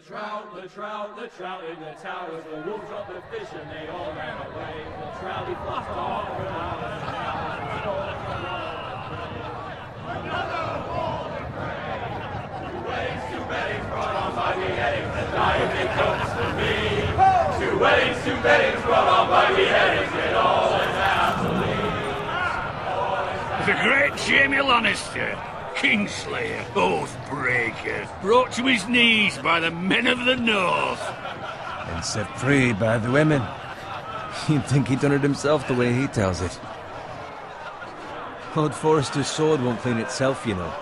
The trout in the towers, the wolves dropped the fish and they all ran away. The trout he flopped off for hours. Another ball of prey. Two weddings brought on by beheadings, and dying it comes to me. Two weddings brought on by beheadings, and all is happily. The great Jamie Lannister, Kingslayer, Oathbreaker, brought to his knees by the men of the North. And set free by the women. You'd think he'd done it himself the way he tells it. Lord Forrester's sword won't clean itself, you know.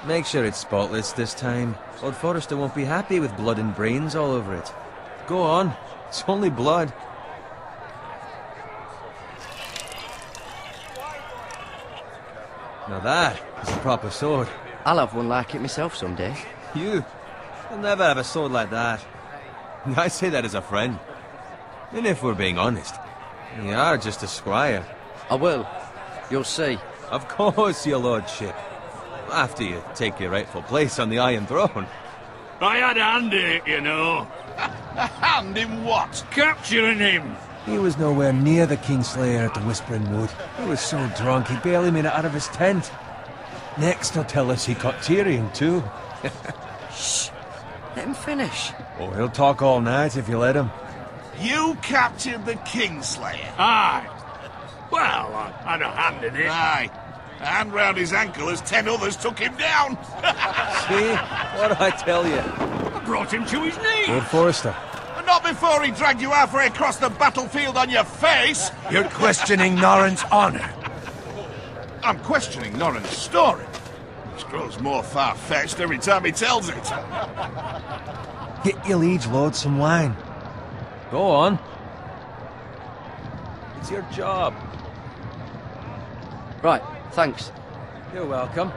Make sure it's spotless this time. Lord Forrester won't be happy with blood and brains all over it. Go on. It's only blood. Now that is a proper sword. I'll have one like it myself someday. You'll never have a sword like that. I say that as a friend. And if we're being honest, you are just a squire. I will. You'll see. Of course, your lordship. After you take your rightful place on the Iron Throne. I had a hand in it, you know. A hand in what? Capturing him. He was nowhere near the Kingslayer at the Whispering Wood. He was so drunk he barely made it out of his tent. Next he'll tell us he caught Tyrion too. Shh. Let him finish. Oh, he'll talk all night if you let him. You captured the Kingslayer? Aye. Well, I had a hand in it. Aye. A hand round his ankle as 10 others took him down. See? What did I tell you? I brought him to his knees. Lord Forrester. And not before he dragged you halfway across the battlefield on your face. You're questioning Norrin's honor. I'm questioning Norrin's story. Which grows more far-fetched every time he tells it. Get your liege lord some wine. Go on. It's your job. Right, thanks. You're welcome.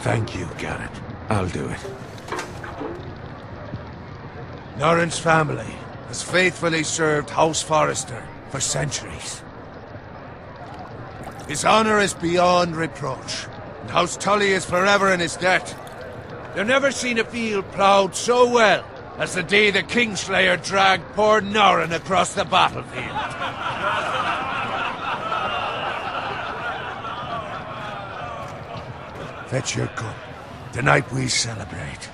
Thank you, Garrett. I'll do it. Norrin's family has faithfully served House Forrester for centuries. His honor is beyond reproach, and House Tully is forever in his debt. They've never seen a field ploughed so well as the day the Kingslayer dragged poor Norrin across the battlefield. Fetch your cup. Tonight we celebrate.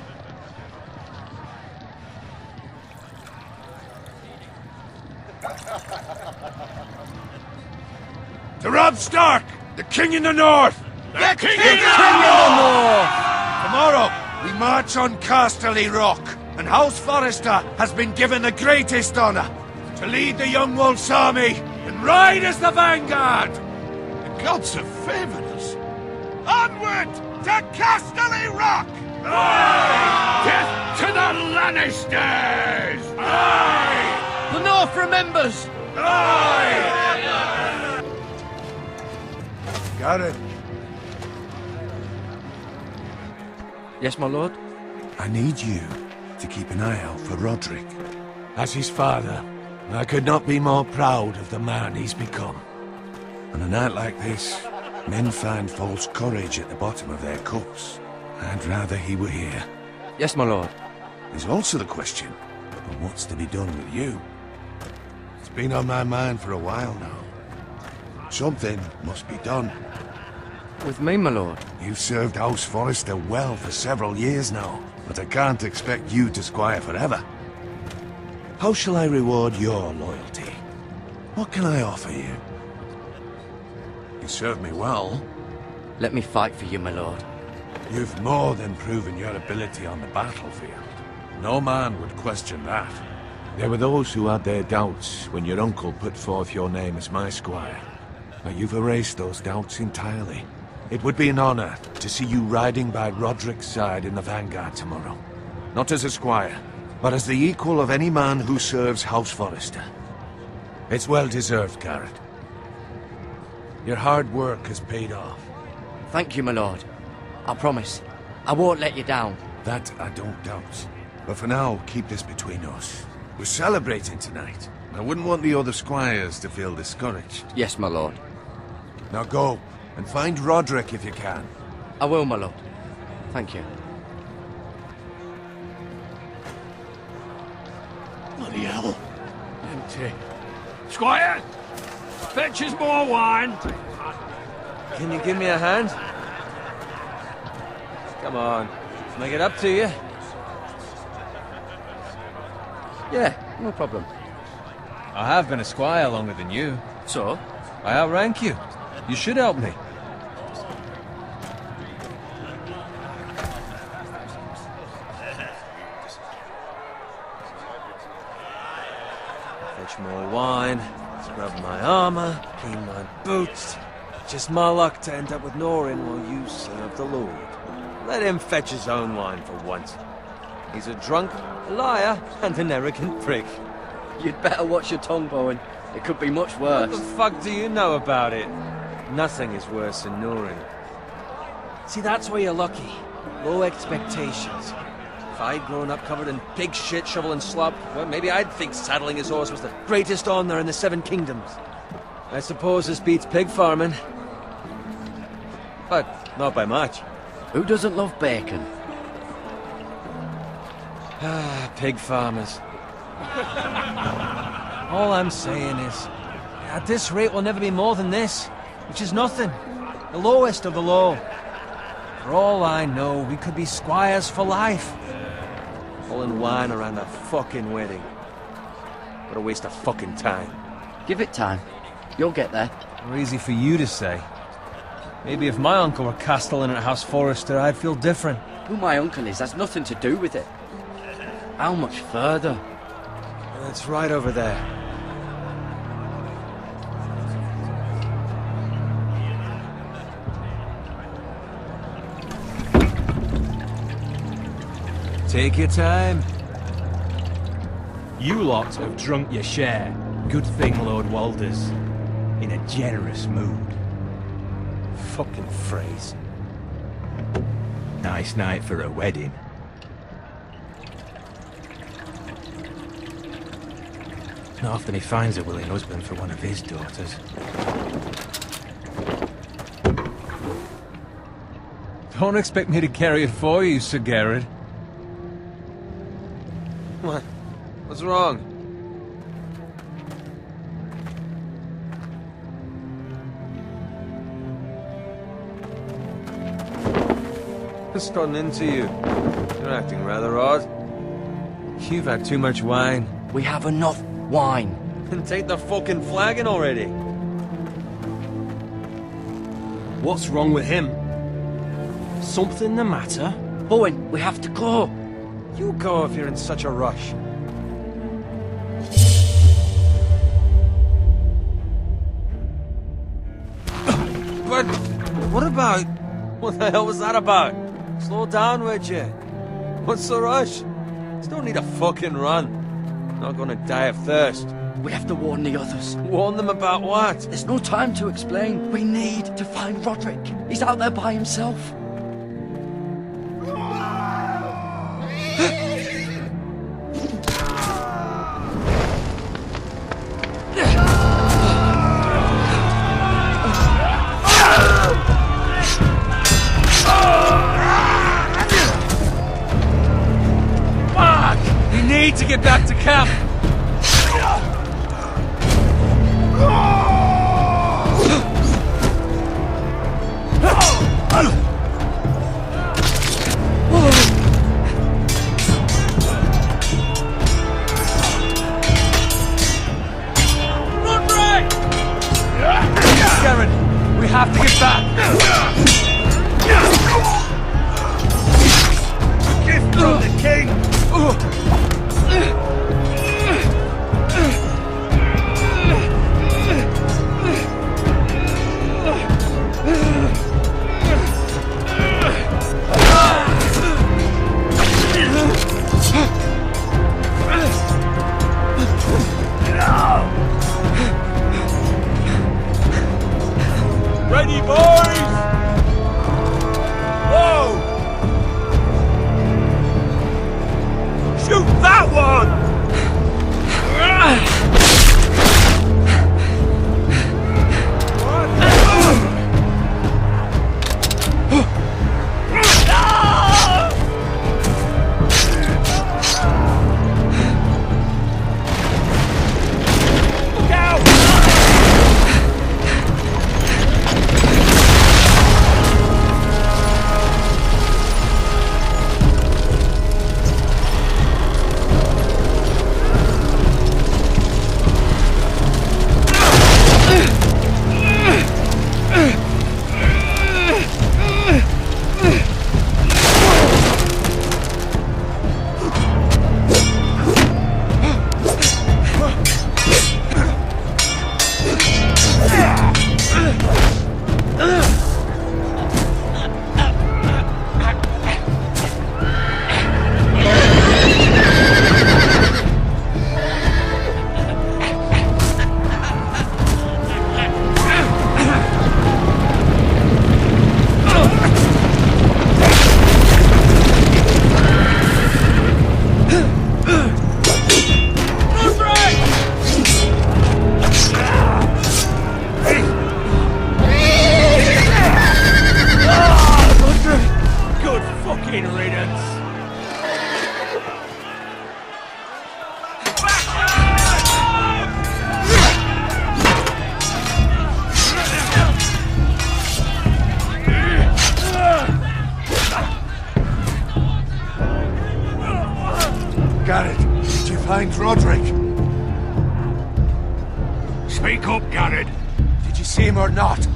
To Robb Stark, the King in the North! The King in the North! Tomorrow, we march on Casterly Rock, and House Forrester has been given the greatest honor to lead the Young Wolf's army and ride as the vanguard! The gods have favored us. Onward to Casterly Rock! Aye! Death to the Lannisters! Aye! The North remembers! Aye! Got it. Yes, my lord? I need you to keep an eye out for Roderick. As his father, I could not be more proud of the man he's become. On a night like this, men find false courage at the bottom of their cups. I'd rather he were here. Yes, my lord. There's also the question of what's to be done with you. It's been on my mind for a while now. Something must be done. With me, my lord? You've served House Forrester well for several years now, but I can't expect you to squire forever. How shall I reward your loyalty? What can I offer you? You served me well. Let me fight for you, my lord. You've more than proven your ability on the battlefield. No man would question that. There were those who had their doubts when your uncle put forth your name as my squire. But you've erased those doubts entirely. It would be an honor to see you riding by Roderick's side in the vanguard tomorrow. Not as a squire, but as the equal of any man who serves House Forrester. It's well deserved, Garrett. Your hard work has paid off. Thank you, my lord. I promise. I won't let you down. That I don't doubt. But for now, keep this between us. We're celebrating tonight, I wouldn't want the other squires to feel discouraged. Yes, my lord. Now go, and find Roderick if you can. I will, my lord. Thank you. Bloody hell. Empty. Squire! Fetch us more wine! Can you give me a hand? Come on. Make it up to you. Yeah, no problem. I have been a squire longer than you. So? I outrank you. You should help me. Fetch more wine, scrub my armor, clean my boots. Just my luck to end up with Norin while you serve the Lord. Let him fetch his own wine for once. He's a drunk, a liar, and an arrogant prick. You'd better watch your tongue, Bowen. It could be much What worse. the fuck do you know about it? Nothing is worse than Norin. See, that's where you're lucky. Low expectations. If I'd grown up covered in pig shit, shovel and slop, well, maybe I'd think saddling his horse was the greatest honor in the Seven Kingdoms. I suppose this beats pig farming. But not by much. Who doesn't love bacon? Ah, pig farmers. All I'm saying is, at this rate we'll never be more than this, which is nothing. The lowest of the low. For all I know, we could be squires for life. Pulling wine around a fucking wedding. What a waste of fucking time. Give it time. You'll get there. Or easy for you to say. Maybe if my uncle were castellan at House Forrester, I'd feel different. Who my uncle is has nothing to do with it. How much further? It's right over there. Take your time. You lot have drunk your share. Good thing Lord Walder's in a generous mood. Fucking phrase. Nice night for a wedding. Not often he finds a willing husband for one of his daughters. Don't expect me to carry it for you, Sir Garrett. What? What's wrong? What's gotten into you? You're acting rather odd. You've had too much wine. We have enough wine. Then take the fucking flagon already. What's wrong with him? Something the matter? Bowen, we have to go. You go if you're in such a rush. But what about... What the hell was that about? Slow down, would you? What's the rush? Still need a fucking run. Not gonna die of thirst. We have to warn the others. Warn them about what? There's no time to explain. We need to find Roderick. He's out there by himself. We need to get back to camp. Garen, we have to get back. Gift from the king! Ready, boys! Whoa! Shoot that one! find Roderick? Speak up, Garrett. Did you see him or not?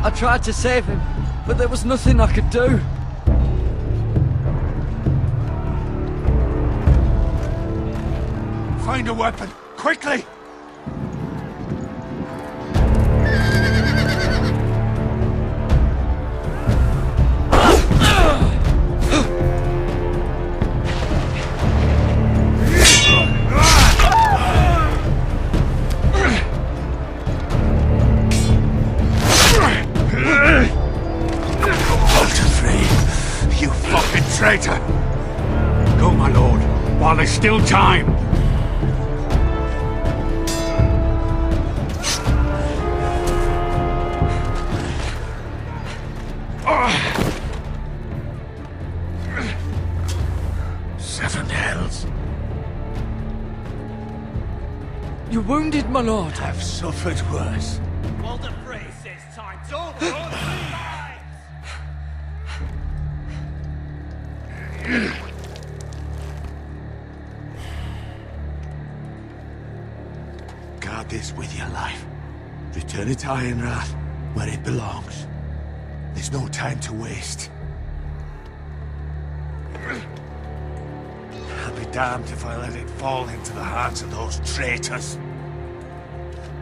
I tried to save him, but there was nothing I could do. Find a weapon, quickly! You fucking traitor! Go, my lord, while there's still time. Seven hells. You're wounded, my lord. I've suffered worse. Walder Frey says time. Don't run, Guard this with your life. Return it to Ironrath, where it belongs. There's no time to waste. I'll be damned if I let it fall into the hands of those traitors.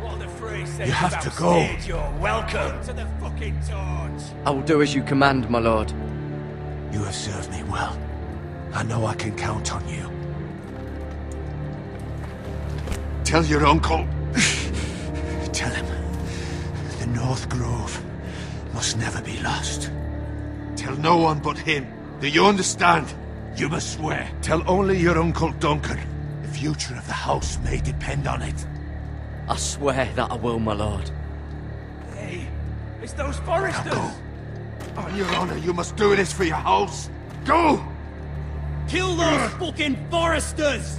Walder Frey says You have to go. You're welcome to the fucking torch. I will do as you command, my lord. You have served me well. I know I can count on you. Tell your uncle. Tell him. The North Grove must never be lost. Tell no one but him. Do you understand? You must swear. Tell only your Uncle Duncan. The future of the house may depend on it. I swear that I will, my lord. Hey, it's those Now foresters. go. On your honor, you must do this for your house. Go! Kill those fucking foresters.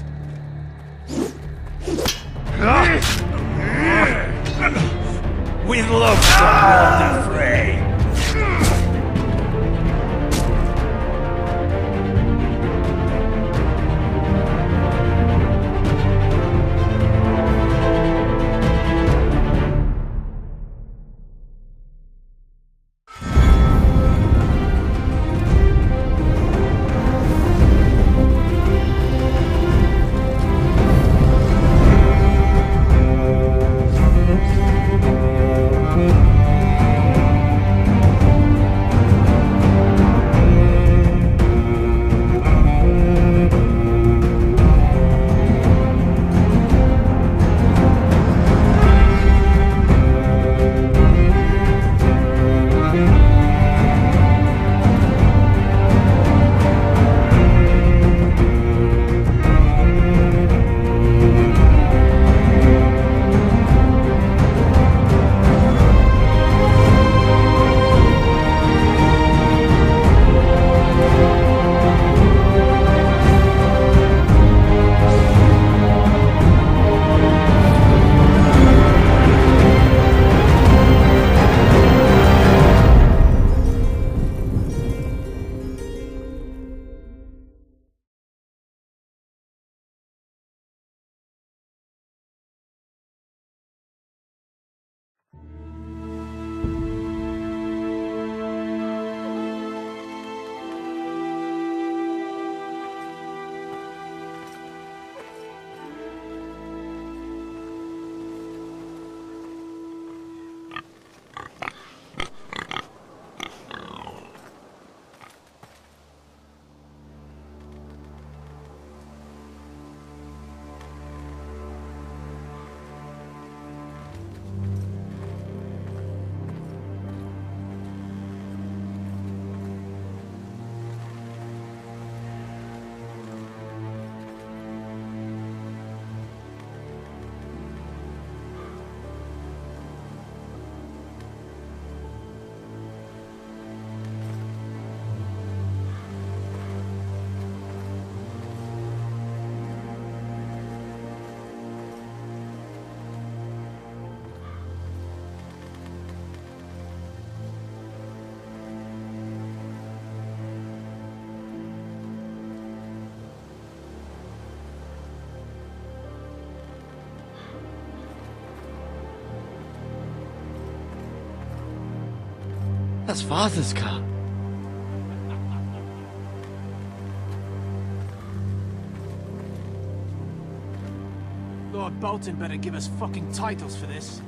With love from Walder Frey. That's Father's car. Lord Bolton better give us fucking titles for this.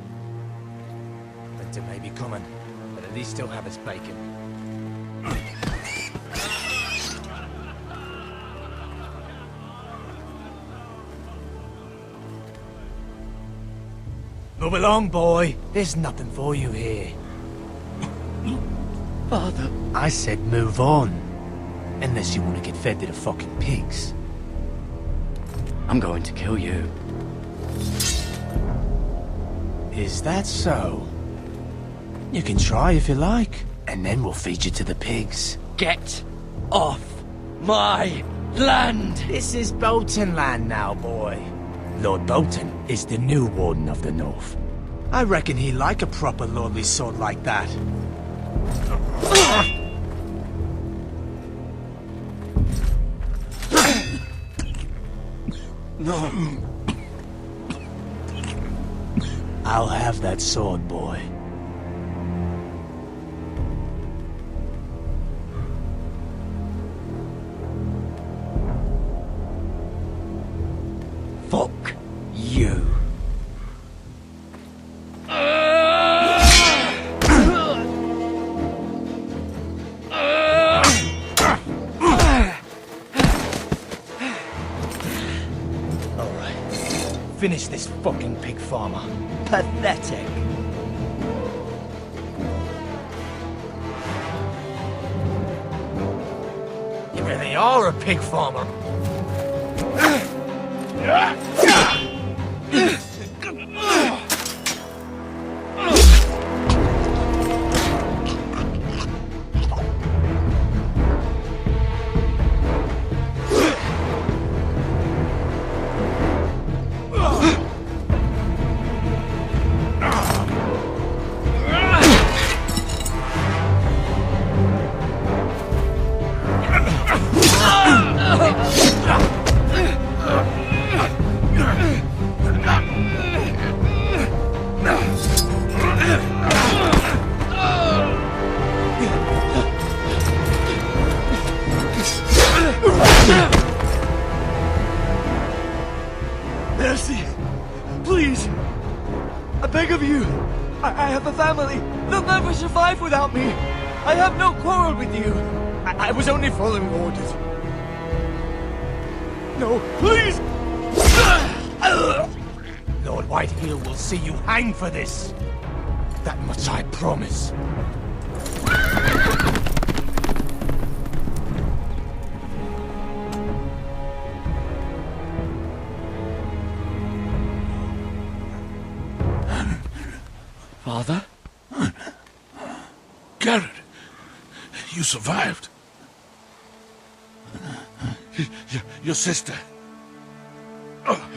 Winter may be coming, but at least he'll have his bacon. Move along, boy. There's nothing for you here. Father. I said move on. Unless you want to get fed to the fucking pigs. I'm going to kill you. Is that so? You can try if you like, and then we'll feed you to the pigs. Get off my land! This is Bolton land now, boy. Lord Bolton is the new Warden of the North. I reckon he'd like a proper lordly sword like that. No. I'll have that sword, boy. Fuck you. Finish this fucking pig farmer. Pathetic. You really are a pig farmer. Mercy! Please! I beg of you! I have a family! They'll never survive without me! I have no quarrel with you! I was only following orders. No, please! Lord Whitehill will see you hang for this. That much I promise. Father? Garrett, you survived. Your sister. Oh,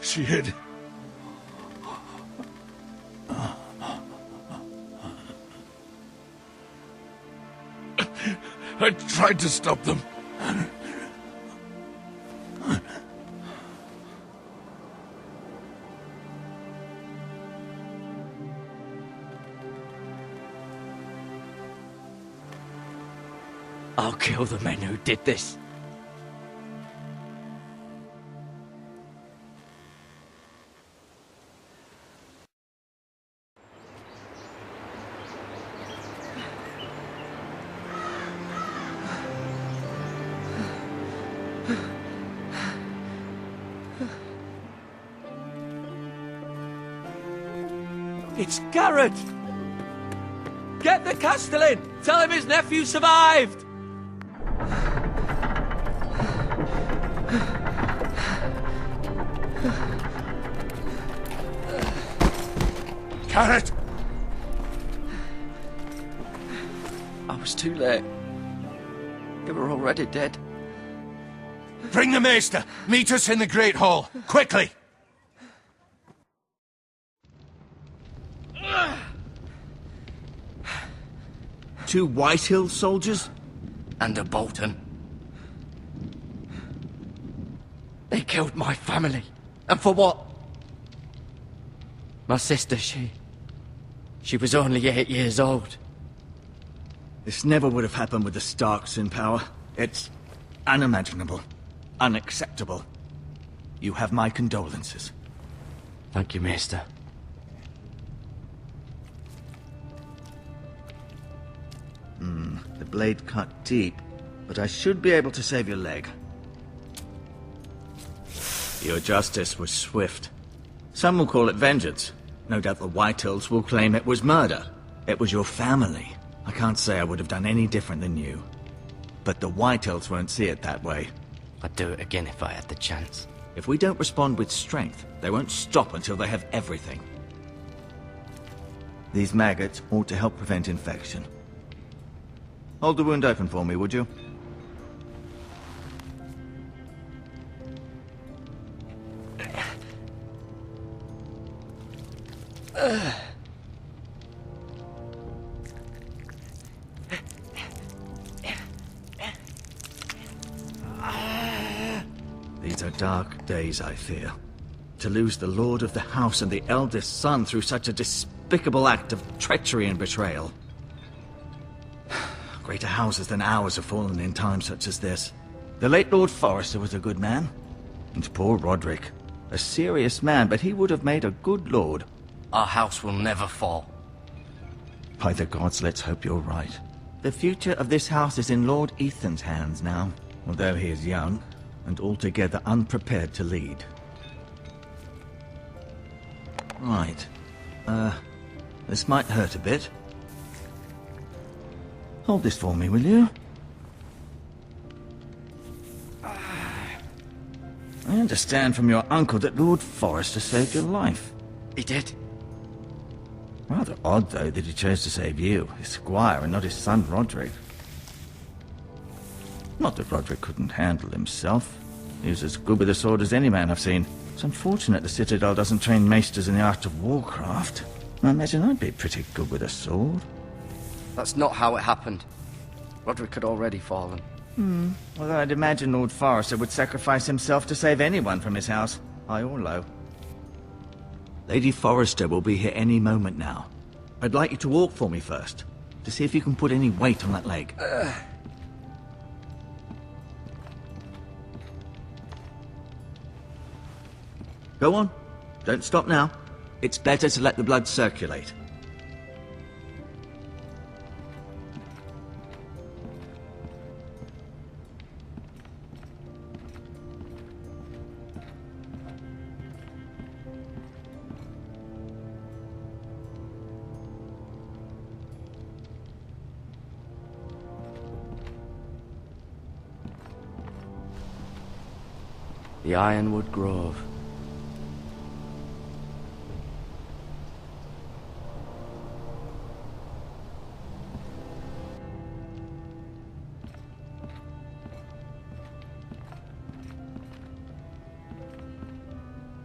she hid. I tried to stop them. I'll kill the men who did this. It's Garrett! Get the Castellan! Tell him his nephew survived! Garrett! I was too late. They were already dead. Bring the maester! Meet us in the Great Hall! Quickly! Two Whitehill soldiers? And a Bolton. They killed my family. And for what? My sister, she was only 8 years old. This never would have happened with the Starks in power. It's unimaginable. Unacceptable. You have my condolences. Thank you, Maester. The blade cut deep, but I should be able to save your leg. Your justice was swift. Some will call it vengeance. No doubt the Whitehills will claim it was murder. It was your family. I can't say I would have done any different than you. But the Whitehills won't see it that way. I'd do it again if I had the chance. If we don't respond with strength, they won't stop until they have everything. These maggots ought to help prevent infection. Hold the wound open for me, would you? These are dark days, I fear. To lose the lord of the house and the eldest son through such a despicable act of treachery and betrayal. Greater houses than ours have fallen in times such as this. The late Lord Forrester was a good man. And poor Roderick. A serious man, but he would have made a good lord. Our house will never fall. By the gods, let's hope you're right. The future of this house is in Lord Ethan's hands now, although he is young and altogether unprepared to lead. Right. This might hurt a bit. Hold this for me, will you? I understand from your uncle that Lord Forrester saved your life. He did. Rather odd, though, that he chose to save you, his squire, and not his son Roderick. Not that Roderick couldn't handle himself. He was as good with a sword as any man I've seen. It's unfortunate the Citadel doesn't train maesters in the art of warcraft. I imagine I'd be pretty good with a sword. That's not how it happened. Roderick had already fallen. Although I'd imagine Lord Forrester would sacrifice himself to save anyone from his house, high or low. Lady Forrester will be here any moment now. I'd like you to walk for me first, to see if you can put any weight on that leg. Go on. Don't stop now. It's better to let the blood circulate. The Ironwood Grove.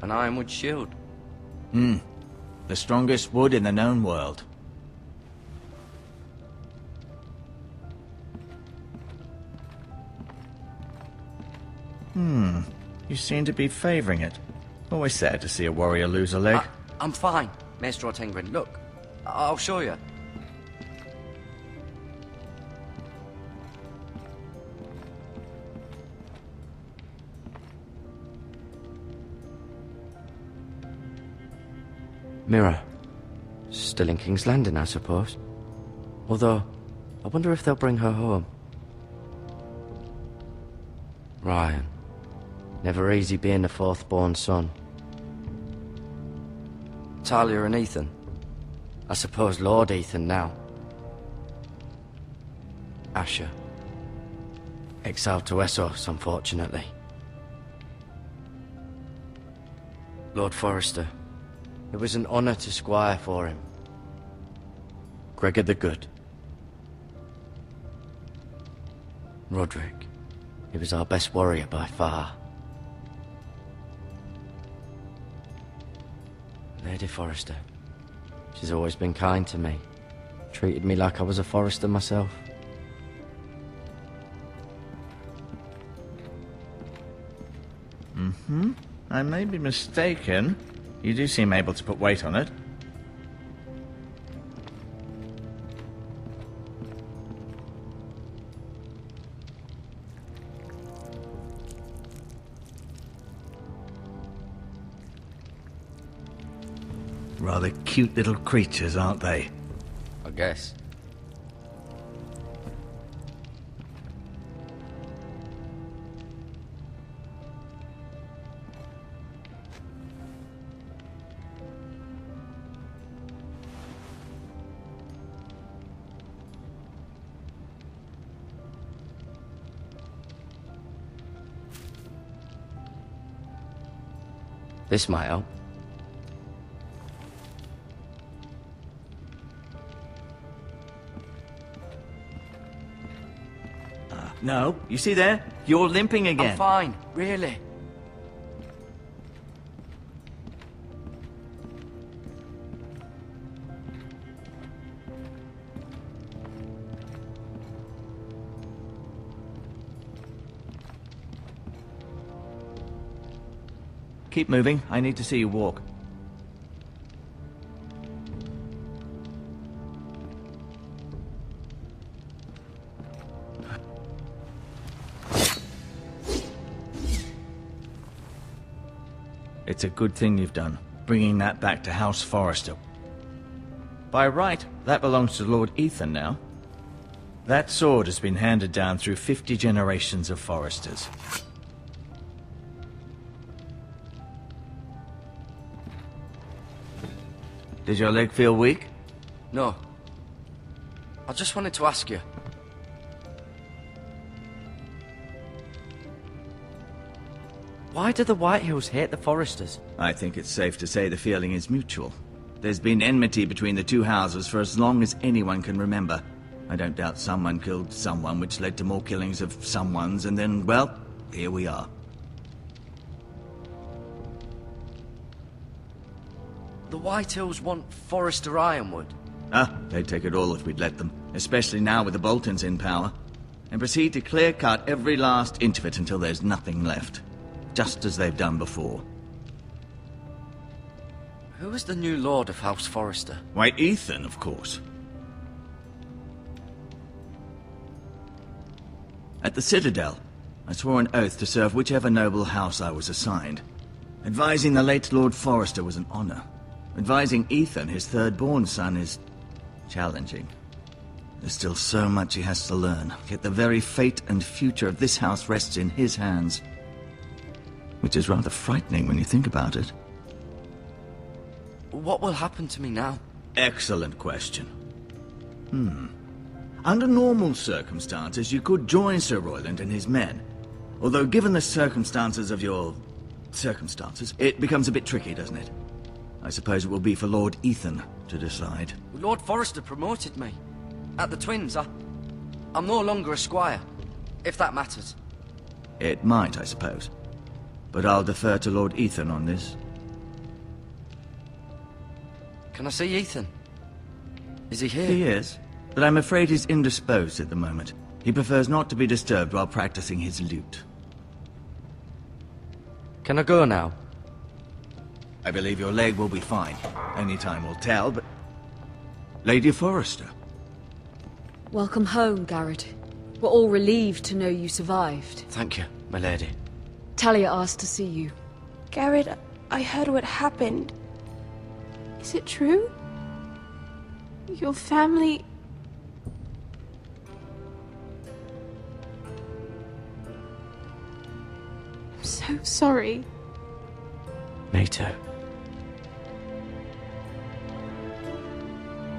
An ironwood shield. The strongest wood in the known world. You seem to be favoring it. Always sad to see a warrior lose a leg. I'm fine, Maester Ortengrin. Look, I'll show you. Mirror. Still in King's Landing, I suppose. Although, I wonder if they'll bring her home. Ryan. Never easy being the fourth-born son. Talia and Ethan. I suppose Lord Ethan now. Asher. Exiled to Essos, unfortunately. Lord Forrester. It was an honor to squire for him. Gregor the Good. Roderick. He was our best warrior by far. Lady Forrester. She's always been kind to me. Treated me like I was a Forrester myself. I may be mistaken. You do seem able to put weight on it. Rather cute little creatures, aren't they? I guess. This might help. No, you see there? You're limping again. I'm fine, really. Keep moving. I need to see you walk. It's a good thing you've done, bringing that back to House Forrester. By right, that belongs to Lord Ethan now. That sword has been handed down through 50 generations of Forresters. Did your leg feel weak? No. I just wanted to ask you. Why do the Whitehills hate the Forresters? I think it's safe to say the feeling is mutual. There's been enmity between the two houses for as long as anyone can remember. I don't doubt someone killed someone, which led to more killings of someones, and then, well, here we are. The Whitehills want Forrester Ironwood. They'd take it all if we'd let them, especially now with the Boltons in power, and proceed to clear-cut every last inch of it until there's nothing left, just as they've done before. Who is the new Lord of House Forrester? Why, Ethan, of course. At the Citadel, I swore an oath to serve whichever noble house I was assigned. Advising the late Lord Forrester was an honor. Advising Ethan, his third-born son, is challenging. There's still so much he has to learn, yet the very fate and future of this house rests in his hands. Which is rather frightening when you think about it. What will happen to me now? Excellent question. Under normal circumstances, you could join Sir Royland and his men. Although given the circumstances of your circumstances, it becomes a bit tricky, doesn't it? I suppose it will be for Lord Ethan to decide. Lord Forrester promoted me. At the Twins, I'm no longer a squire, if that matters. It might, I suppose. But I'll defer to Lord Ethan on this. Can I see Ethan? Is he here? He is, but I'm afraid he's indisposed at the moment. He prefers not to be disturbed while practicing his lute. Can I go now? I believe your leg will be fine. Only time will tell, but... Lady Forrester. Welcome home, Garrett. We're all relieved to know you survived. Thank you, my lady. Talia asked to see you. Garrett, I heard what happened. Is it true? Your family... I'm so sorry. Me too.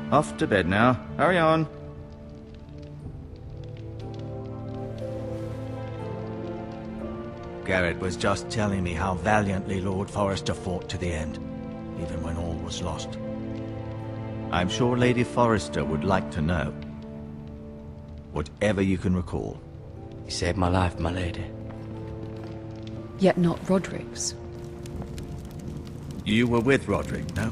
Off to bed now. Hurry on. Garrett was just telling me how valiantly Lord Forrester fought to the end, even when all was lost. I'm sure Lady Forrester would like to know. Whatever you can recall. You saved my life, my lady. Yet not Roderick's. You were with Roderick, no?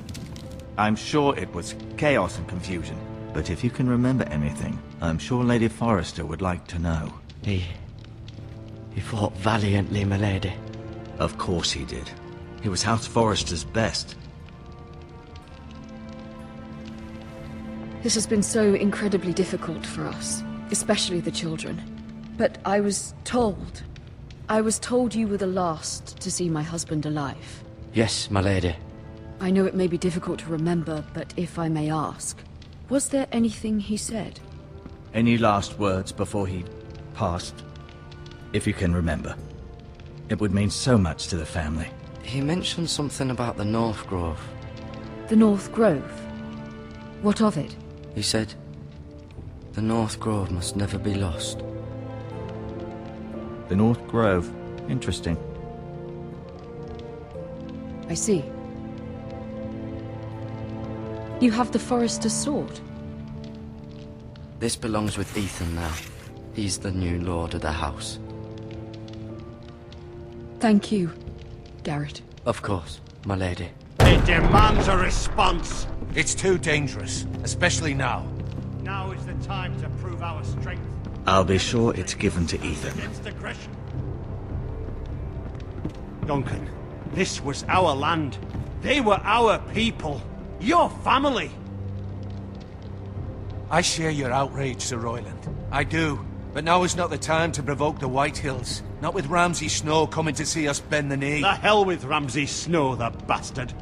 I'm sure it was chaos and confusion. But if you can remember anything, I'm sure Lady Forrester would like to know. He fought valiantly, my lady. Of course he did. He was House Forrester's best. This has been so incredibly difficult for us, especially the children. But I was told you were the last to see my husband alive. Yes, my lady. I know it may be difficult to remember, but if I may ask, was there anything he said? Any last words before he passed? If you can remember. It would mean so much to the family. He mentioned something about the North Grove. The North Grove? What of it? He said, the North Grove must never be lost. The North Grove. Interesting. I see. You have the Forester's sword. This belongs with Ethan now. He's the new lord of the house. Thank you, Garrett. Of course, my lady. It demands a response. It's too dangerous, especially now. Now is the time to prove our strength. I'll be sure it's given to Ethan. Against aggression. Duncan, this was our land. They were our people. Your family. I share your outrage, Sir Royland. I do. But now is not the time to provoke the White Hills. Not with Ramsay Snow coming to see us bend the knee. The hell with Ramsay Snow, the bastard.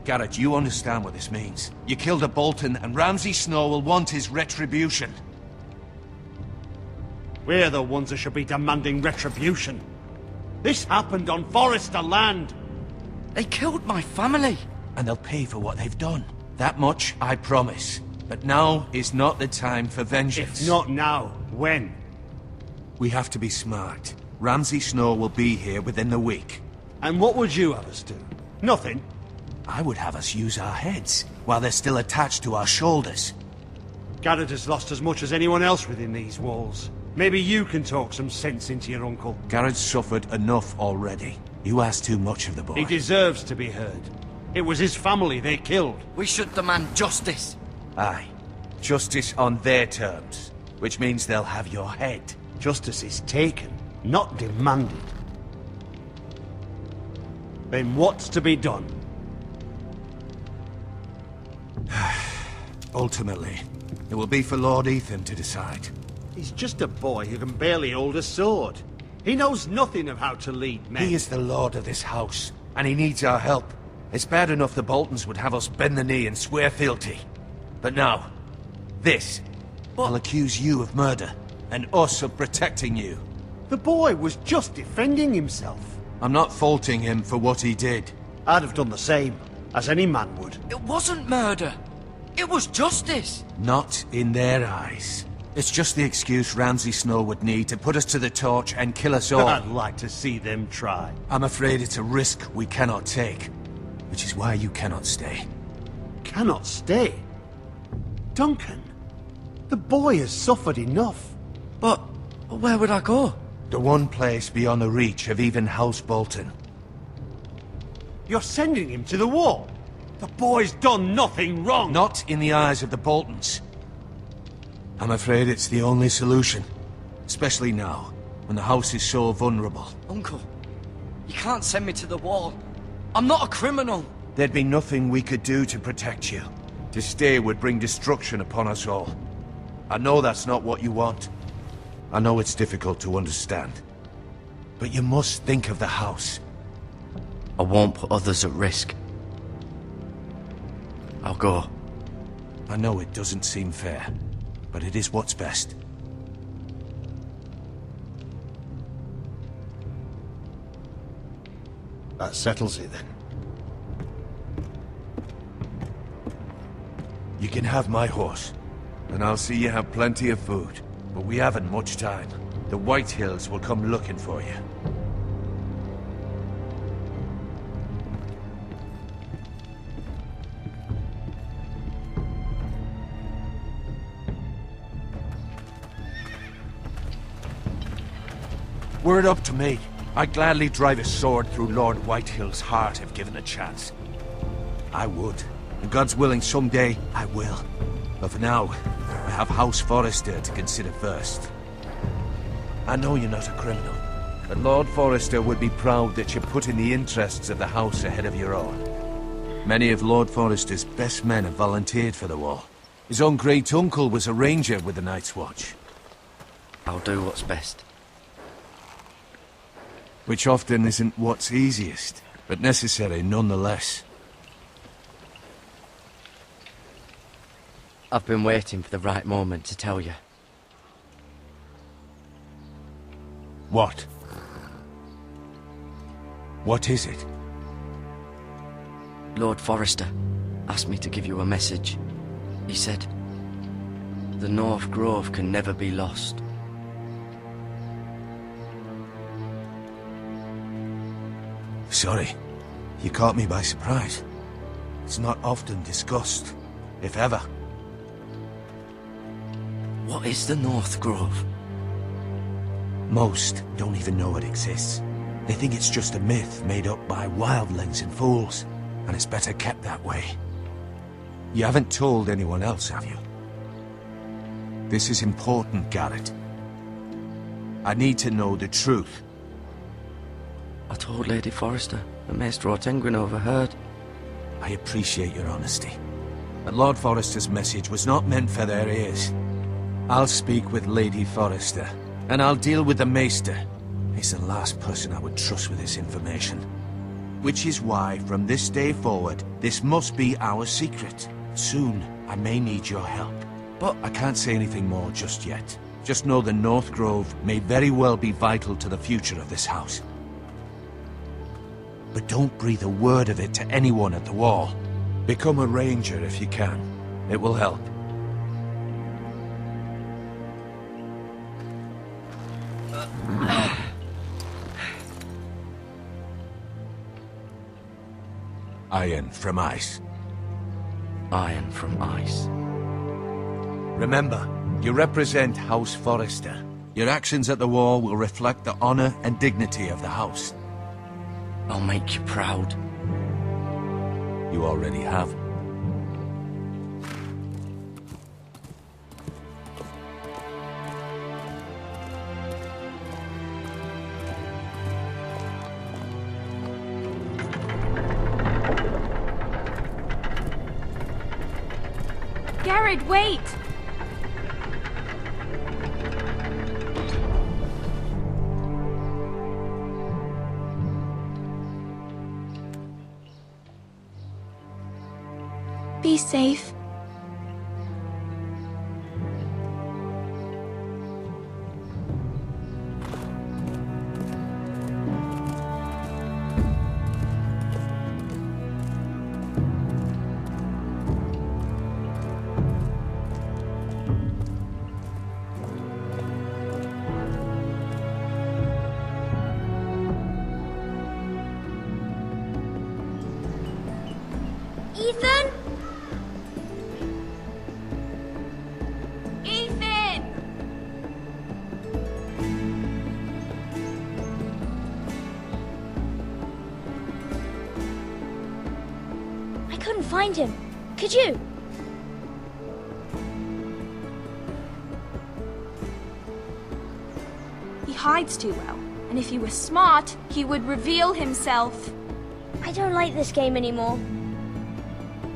Garrett, you understand what this means. You killed a Bolton, and Ramsay Snow will want his retribution. We're the ones that should be demanding retribution. This happened on Forester land. They killed my family. And they'll pay for what they've done. That much, I promise. But now is not the time for vengeance. If not now, when? We have to be smart. Ramsay Snow will be here within the week. And what would you have us do? Nothing. I would have us use our heads, while they're still attached to our shoulders. Garrett has lost as much as anyone else within these walls. Maybe you can talk some sense into your uncle. Garrett's suffered enough already. You ask too much of the boy. He deserves to be heard. It was his family they killed. We should demand justice. Aye. Justice on their terms. Which means they'll have your head. Justice is taken, not demanded. Then what's to be done? Ultimately, it will be for Lord Ethan to decide. He's just a boy who can barely hold a sword. He knows nothing of how to lead men. He is the lord of this house, and he needs our help. It's bad enough the Boltons would have us bend the knee and swear fealty. But now, this will accuse you of murder, and us of protecting you. The boy was just defending himself. I'm not faulting him for what he did. I'd have done the same, as any man would. It wasn't murder. It was justice. Not in their eyes. It's just the excuse Ramsay Snow would need to put us to the torch and kill us all. I'd like to see them try. I'm afraid it's a risk we cannot take. Which is why you cannot stay. Cannot stay? Duncan, the boy has suffered enough. But where would I go? The one place beyond the reach of even House Bolton. You're sending him to the wall? The boy's done nothing wrong! Not in the eyes of the Boltons. I'm afraid it's the only solution. Especially now, when the house is so vulnerable. Uncle, you can't send me to the wall. I'm not a criminal. There'd be nothing we could do to protect you. To stay would bring destruction upon us all. I know that's not what you want. I know it's difficult to understand. But you must think of the house. I won't put others at risk. I'll go. I know it doesn't seem fair, but it is what's best. That settles it then. You can have my horse, and I'll see you have plenty of food. But we haven't much time. The White Hills will come looking for you. Were it up to me, I'd gladly drive a sword through Lord Whitehill's heart if given a chance. I would. And God's willing, someday I will. But for now, I have House Forrester to consider first. I know you're not a criminal, but Lord Forrester would be proud that you're putting the interests of the house ahead of your own. Many of Lord Forrester's best men have volunteered for the war. His own great-uncle was a ranger with the Night's Watch. I'll do what's best. Which often isn't what's easiest, but necessary nonetheless. I've been waiting for the right moment to tell you. What? What is it? Lord Forrester asked me to give you a message. He said, the North Grove can never be lost. Sorry, you caught me by surprise. It's not often discussed, if ever. What is the North Grove? Most don't even know it exists. They think it's just a myth made up by wildlings and fools, and it's better kept that way. You haven't told anyone else, have you? This is important, Garrett. I need to know the truth. I told Lady Forrester, and Maester Ortengryn overheard. I appreciate your honesty. But Lord Forrester's message was not meant for their ears. I'll speak with Lady Forrester, and I'll deal with the Maester. He's the last person I would trust with this information. Which is why, from this day forward, this must be our secret. Soon, I may need your help. But I can't say anything more just yet. Just know the North Grove may very well be vital to the future of this house. But don't breathe a word of it to anyone at the Wall. Become a ranger if you can. It will help. Iron from ice. Iron from ice. Remember, you represent House Forrester. Your actions at the Wall will reflect the honor and dignity of the house. I'll make you proud. You already have. Garrett, wait! Be safe. Ethan? I couldn't find him. Could you? He hides too well, and if he were smart, he would reveal himself. I don't like this game anymore.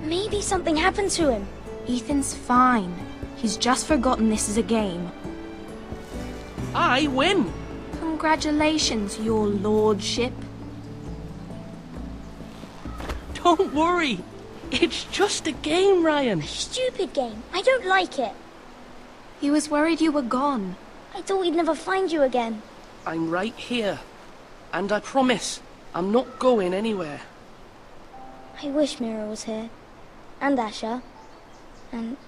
Maybe something happened to him. Ethan's fine. He's just forgotten this is a game. I win! Congratulations, your lordship. Don't worry. It's just a game, Ryan. A stupid game. I don't like it. He was worried you were gone. I thought we'd never find you again. I'm right here. And I promise, I'm not going anywhere. I wish Mira was here. And Asher. And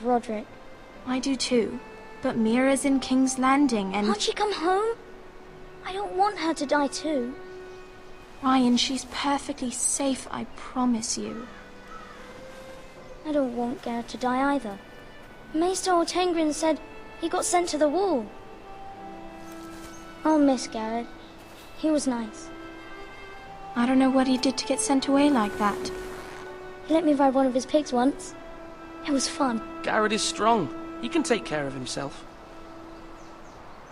Roderick. I do too. But Mira's in King's Landing and... Can't she come home? I don't want her to die too. Ryan, she's perfectly safe, I promise you. I don't want Garrett to die either. Maester Ortengryn said he got sent to the Wall. I'll miss Garrett. He was nice. I don't know what he did to get sent away like that. He let me ride one of his pigs once. It was fun. Garrett is strong. He can take care of himself.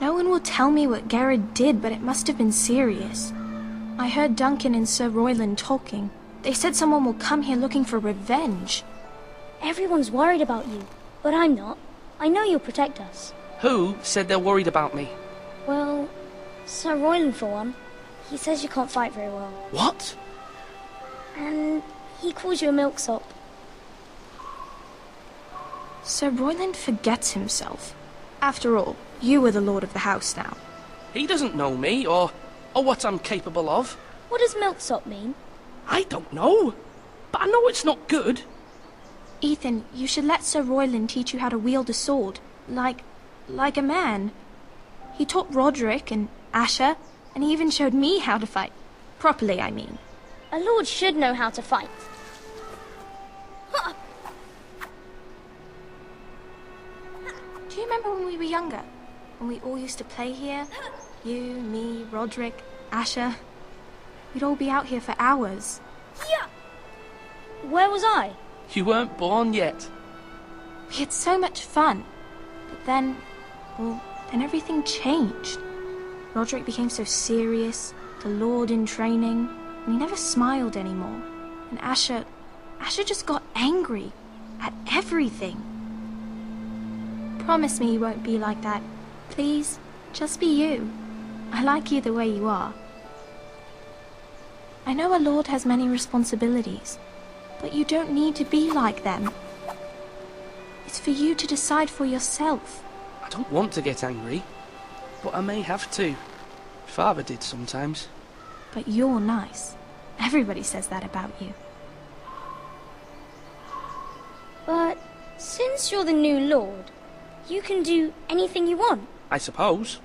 No one will tell me what Garrett did, but it must have been serious. I heard Duncan and Sir Royland talking. They said someone will come here looking for revenge. Everyone's worried about you, but I'm not. I know you'll protect us. Who said they're worried about me? Well, Sir Royland for one. He says you can't fight very well. What? And he calls you a milksop. Sir Royland forgets himself. After all, you are the lord of the house now. He doesn't know me, or what I'm capable of. What does milksop mean? I don't know, but I know it's not good. Ethan, you should let Sir Royland teach you how to wield a sword, like a man. He taught Roderick and Asher, and he even showed me how to fight. Properly, I mean. A lord should know how to fight. Do you remember when we were younger? When we all used to play here? You, me, Roderick, Asher. We'd all be out here for hours. Yeah. Where was I? You weren't born yet. We had so much fun. But then, well, then everything changed. Roderick became so serious, the Lord in training, and he never smiled anymore. And Asher just got angry at everything. Promise me you won't be like that. Please, just be you. I like you the way you are. I know a lord has many responsibilities, but you don't need to be like them. It's for you to decide for yourself. I don't want to get angry, but I may have to. Father did sometimes. But you're nice. Everybody says that about you. But since you're the new lord, you can do anything you want. I suppose.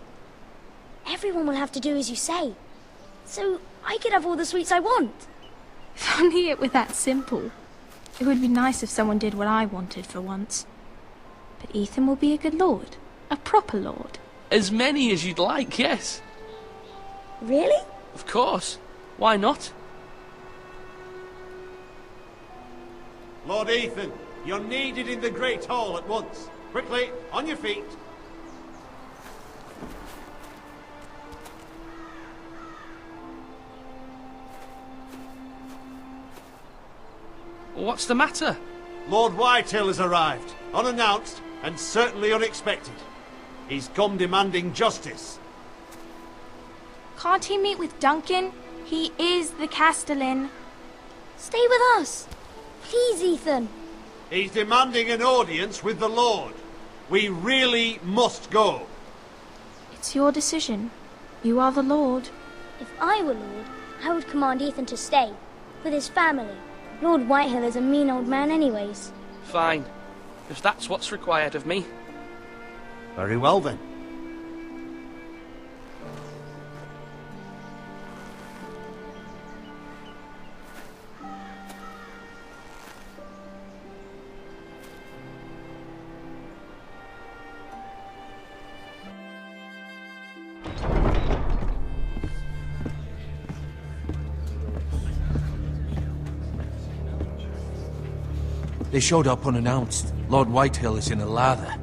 Everyone will have to do as you say. So I could have all the sweets I want. If only it were that simple. It would be nice if someone did what I wanted for once. But Ethan will be a good lord. A proper lord. As many as you'd like, yes. Really? Of course. Why not? Lord Ethan, you're needed in the Great Hall at once. Quickly, on your feet. What's the matter? Lord Whitehill has arrived, unannounced and certainly unexpected. He's come demanding justice. Can't he meet with Duncan? He is the Castellan. Stay with us. Please, Ethan. He's demanding an audience with the Lord. We really must go. It's your decision. You are the Lord. If I were Lord, I would command Ethan to stay, with his family. Lord Whitehill is a mean old man anyways. Fine. If that's what's required of me. Very well then. They showed up unannounced. Lord Whitehill is in a lather.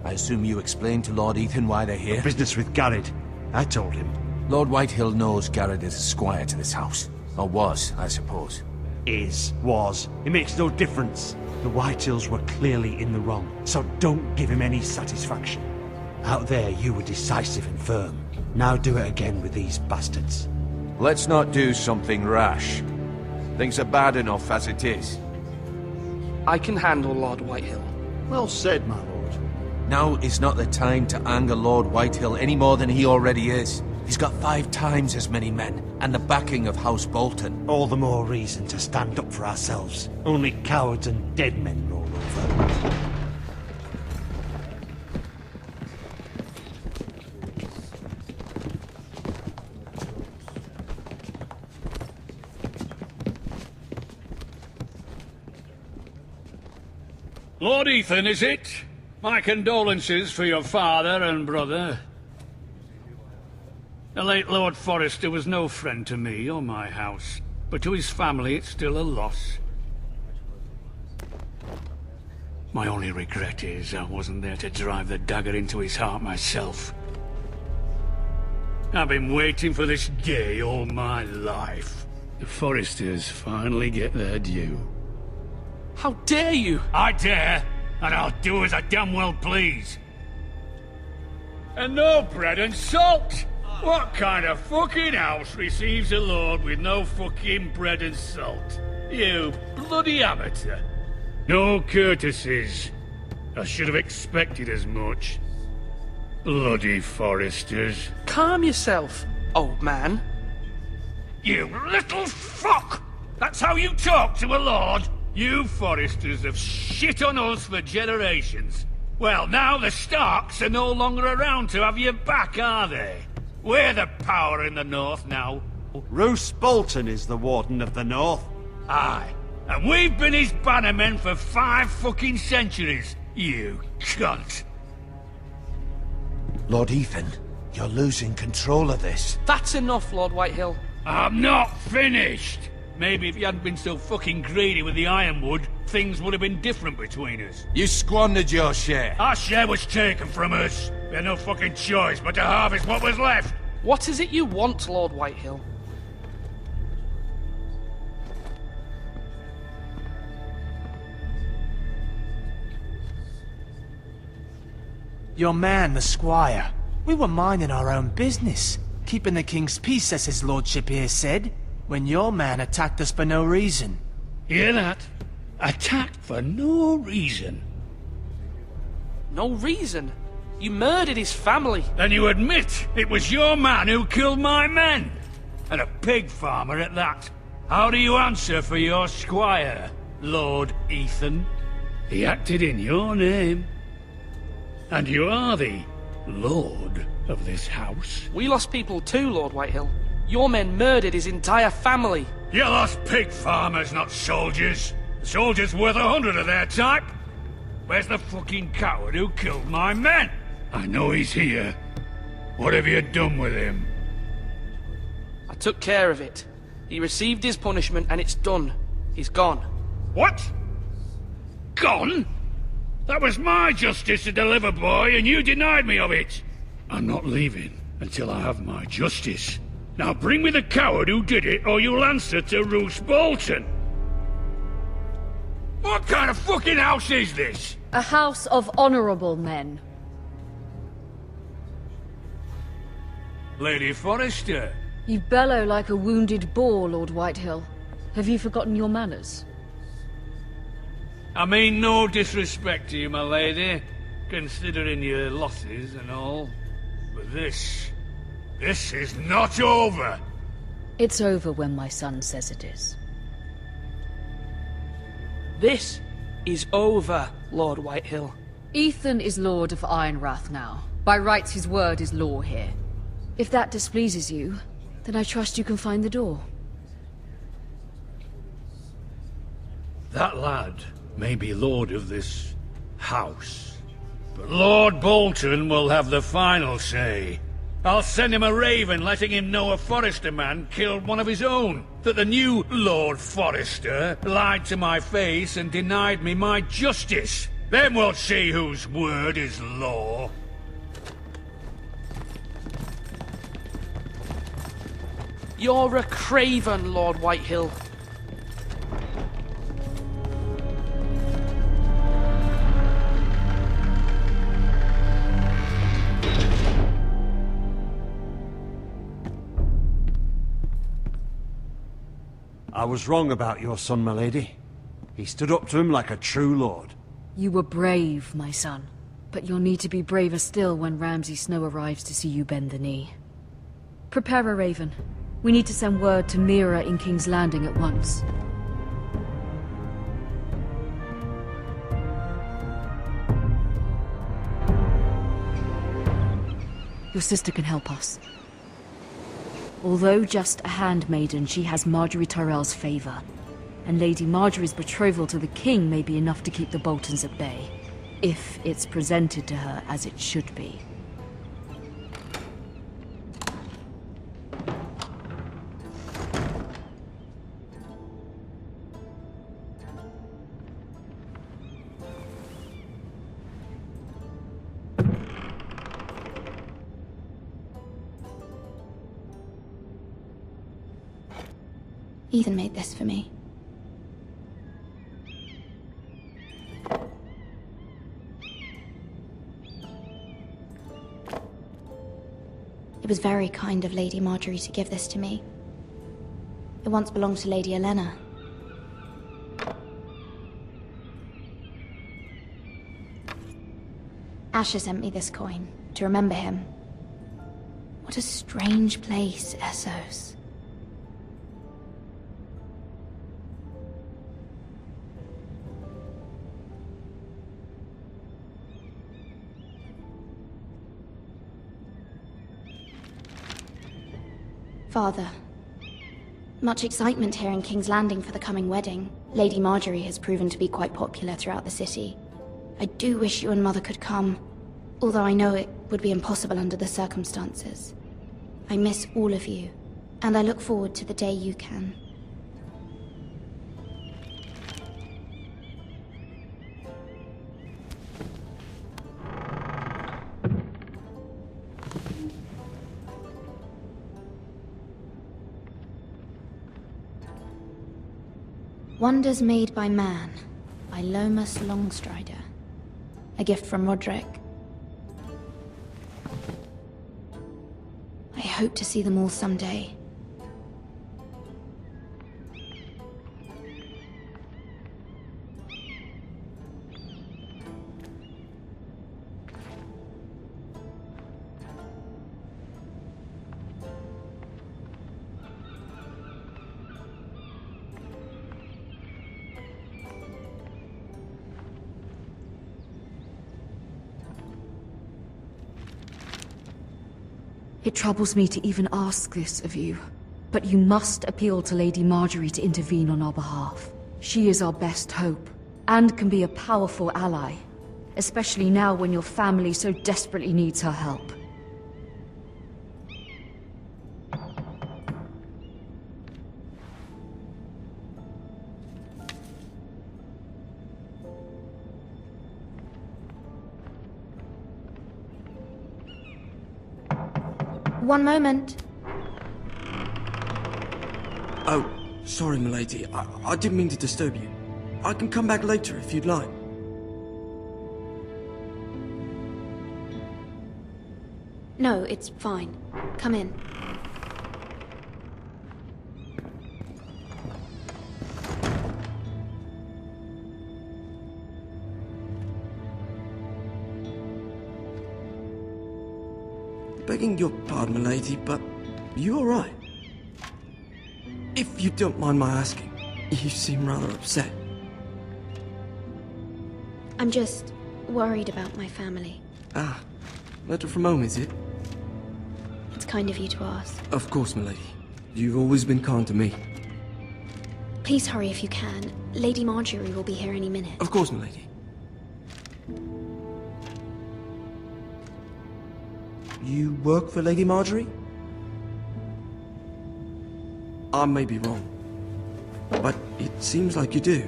I assume you explained to Lord Ethan why they're here? Business with Garrett. I told him. Lord Whitehill knows Garrett is a squire to this house. Or was, I suppose. Was. It makes no difference. The Whitehills were clearly in the wrong, so don't give him any satisfaction. Out there, you were decisive and firm. Now do it again with these bastards. Let's not do something rash. Things are bad enough as it is. I can handle Lord Whitehill. Well said, my lord. Now is not the time to anger Lord Whitehill any more than he already is. He's got 5 times as many men, and the backing of House Bolton. All the more reason to stand up for ourselves. Only cowards and dead men roll over. Lord Ethan, is it? My condolences for your father and brother. The late Lord Forrester was no friend to me or my house, but to his family it's still a loss. My only regret is I wasn't there to drive the dagger into his heart myself. I've been waiting for this day all my life. The Forresters finally get their due. How dare you! I dare, and I'll do as I damn well please. And no bread and salt! What kind of fucking house receives a lord with no fucking bread and salt? You bloody amateur. No courtesies. I should have expected as much. Bloody Foresters. Calm yourself, old man. You little fuck! That's how you talk to a lord? You Foresters have shit on us for generations. Well, now the Starks are no longer around to have your back, are they? We're the power in the north now. Roose Bolton is the Warden of the North. Aye. And we've been his bannermen for 5 fucking centuries, you cunt. Lord Ethan, you're losing control of this. That's enough, Lord Whitehill. I'm not finished! Maybe if you hadn't been so fucking greedy with the ironwood, things would have been different between us. You squandered your share. Our share was taken from us. We had no fucking choice but to harvest what was left. What is it you want, Lord Whitehill? Your man, the squire. We were minding our own business, keeping the king's peace, as his lordship here said, when your man attacked us for no reason. Hear that? Attacked for no reason. No reason? You murdered his family. Then you admit it was your man who killed my men? And a pig farmer at that. How do you answer for your squire, Lord Ethan? He acted in your name. And you are the lord of this house. We lost people too, Lord Whitehill. Your men murdered his entire family. You lost pig farmers, not soldiers. The soldiers worth 100 of their type. Where's the fucking coward who killed my men? I know he's here. What have you done with him? I took care of it. He received his punishment and it's done. He's gone. What? Gone? That was my justice to deliver, boy, and you denied me of it. I'm not leaving until I have my justice. Now bring me the coward who did it, or you'll answer to Roose Bolton. What kind of fucking house is this? A house of honorable men. Lady Forrester. You bellow like a wounded boar, Lord Whitehill. Have you forgotten your manners? I mean no disrespect to you, my lady, considering your losses and all. But this is not over. It's over when my son says it is. This is over, Lord Whitehill. Ethan is Lord of Ironrath now. By rights, his word is law here. If that displeases you, then I trust you can find the door. That lad may be lord of this house, but Lord Bolton will have the final say. I'll send him a raven letting him know a Forrester man killed one of his own, that the new Lord Forrester lied to my face and denied me my justice. Then we'll see whose word is law. You're a craven, Lord Whitehill. I was wrong about your son, my lady. He stood up to him like a true lord. You were brave, my son. But you'll need to be braver still when Ramsay Snow arrives to see you bend the knee. Prepare a raven. We need to send word to Mira in King's Landing at once. Your sister can help us. Although just a handmaiden, she has Marjorie Tyrell's favor. And Lady Marjorie's betrothal to the king may be enough to keep the Boltons at bay. If it's presented to her as it should be. Ethan made this for me. It was very kind of Lady Marjorie to give this to me. It once belonged to Lady Elena. Asher sent me this coin, to remember him. What a strange place, Essos. Father, much excitement here in King's Landing for the coming wedding. Lady Marjorie has proven to be quite popular throughout the city. I do wish you and Mother could come, although I know it would be impossible under the circumstances. I miss all of you, and I look forward to the day you can. Wonders Made by Man, by Lomas Longstrider. A gift from Roderick. I hope to see them all someday. It troubles me to even ask this of you, but you must appeal to Lady Marjorie to intervene on our behalf. She is our best hope, and can be a powerful ally, especially now when your family so desperately needs her help. One moment. Oh, sorry, milady. I didn't mean to disturb you. I can come back later if you'd like. No, it's fine. Come in. Begging your pardon, milady, but you all right? If you don't mind my asking, you seem rather upset. I'm just worried about my family. Ah, letter from home, is it? It's kind of you to ask. Of course, milady. You've always been kind to me. Please hurry if you can. Lady Marjorie will be here any minute. Of course, milady. You work for Lady Marjorie? I may be wrong, but it seems like you do.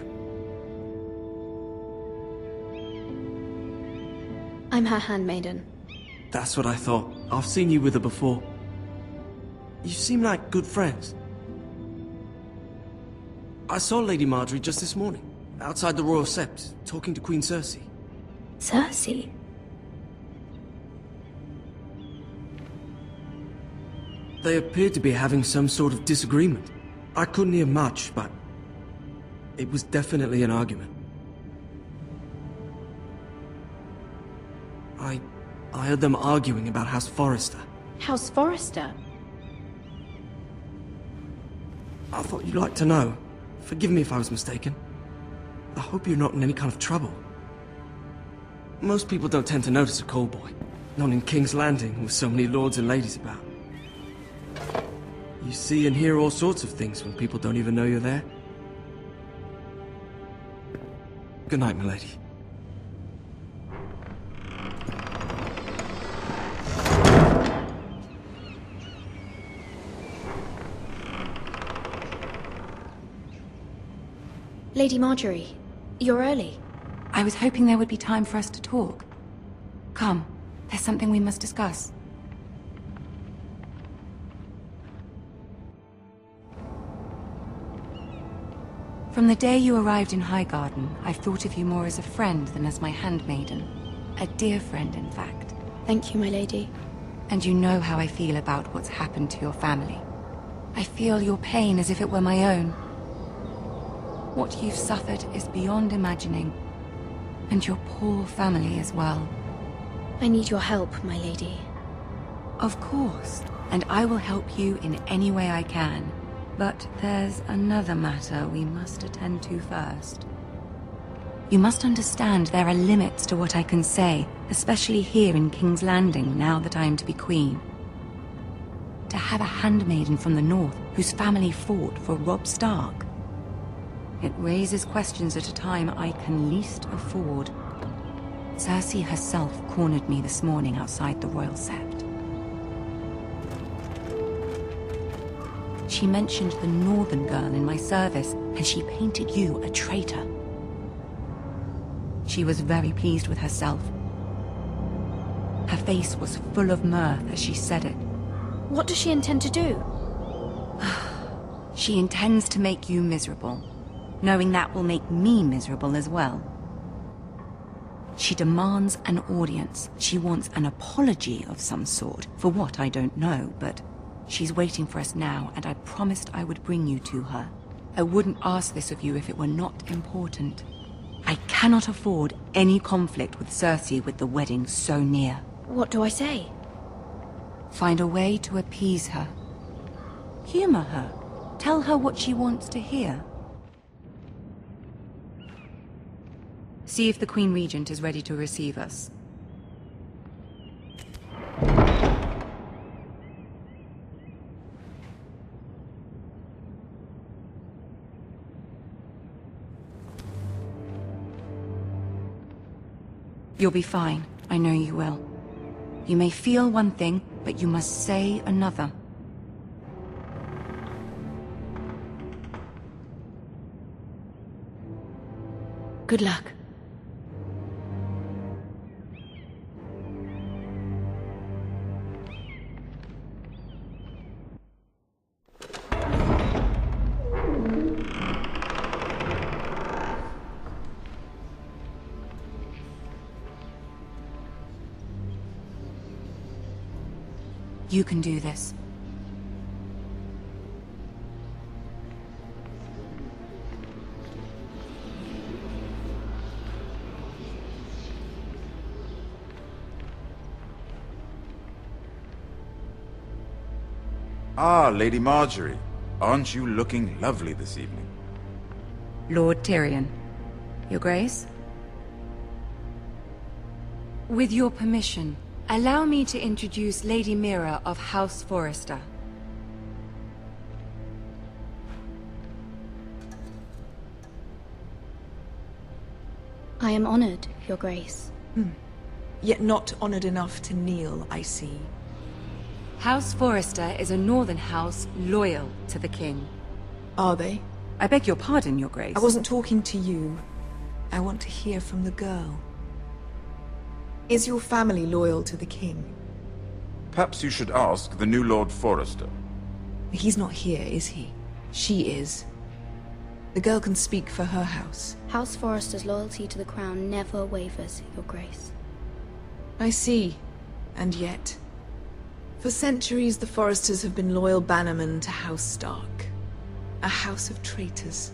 I'm her handmaiden. That's what I thought. I've seen you with her before. You seem like good friends. I saw Lady Marjorie just this morning, outside the Royal Sept, talking to Queen Cersei. Cersei? They appeared to be having some sort of disagreement. I couldn't hear much, but it was definitely an argument. I heard them arguing about House Forrester. House Forrester? I thought you'd like to know. Forgive me if I was mistaken. I hope you're not in any kind of trouble. Most people don't tend to notice a callboy. Not in King's Landing, with so many lords and ladies about. You see and hear all sorts of things when people don't even know you're there. Good night, milady. Lady Marjorie, you're early. I was hoping there would be time for us to talk. Come, there's something we must discuss. From the day you arrived in Highgarden, I've thought of you more as a friend than as my handmaiden. A dear friend, in fact. Thank you, my lady. And you know how I feel about what's happened to your family. I feel your pain as if it were my own. What you've suffered is beyond imagining. And your poor family as well. I need your help, my lady. Of course, and I will help you in any way I can. But there's another matter we must attend to first. You must understand there are limits to what I can say, especially here in King's Landing, now that I am to be queen. To have a handmaiden from the north whose family fought for Robb Stark. It raises questions at a time I can least afford. Cersei herself cornered me this morning outside the Royal Sept. She mentioned the northern girl in my service, and she painted you a traitor. She was very pleased with herself. Her face was full of mirth as she said it. What does she intend to do? She intends to make you miserable, knowing that will make me miserable as well. She demands an audience. She wants an apology of some sort, for what I don't know, but she's waiting for us now, and I promised I would bring you to her. I wouldn't ask this of you if it were not important. I cannot afford any conflict with Cersei with the wedding so near. What do I say? Find a way to appease her. Humor her. Tell her what she wants to hear. See if the Queen Regent is ready to receive us. You'll be fine. I know you will. You may feel one thing, but you must say another. Good luck. You can do this. Ah, Lady Marjorie. Aren't you looking lovely this evening? Lord Tyrion. Your Grace? With your permission, allow me to introduce Lady Mira of House Forrester. I am honored, Your Grace. Yet not honored enough to kneel, I see. House Forrester is a northern house loyal to the king. Are they? I beg your pardon, Your Grace. I wasn't talking to you. I want to hear from the girl. Is your family loyal to the king? Perhaps you should ask the new Lord Forrester. He's not here, is he? She is. The girl can speak for her house. House Forrester's loyalty to the crown never wavers, Your Grace. I see. And yet... For centuries, the Forresters have been loyal bannermen to House Stark. A house of traitors.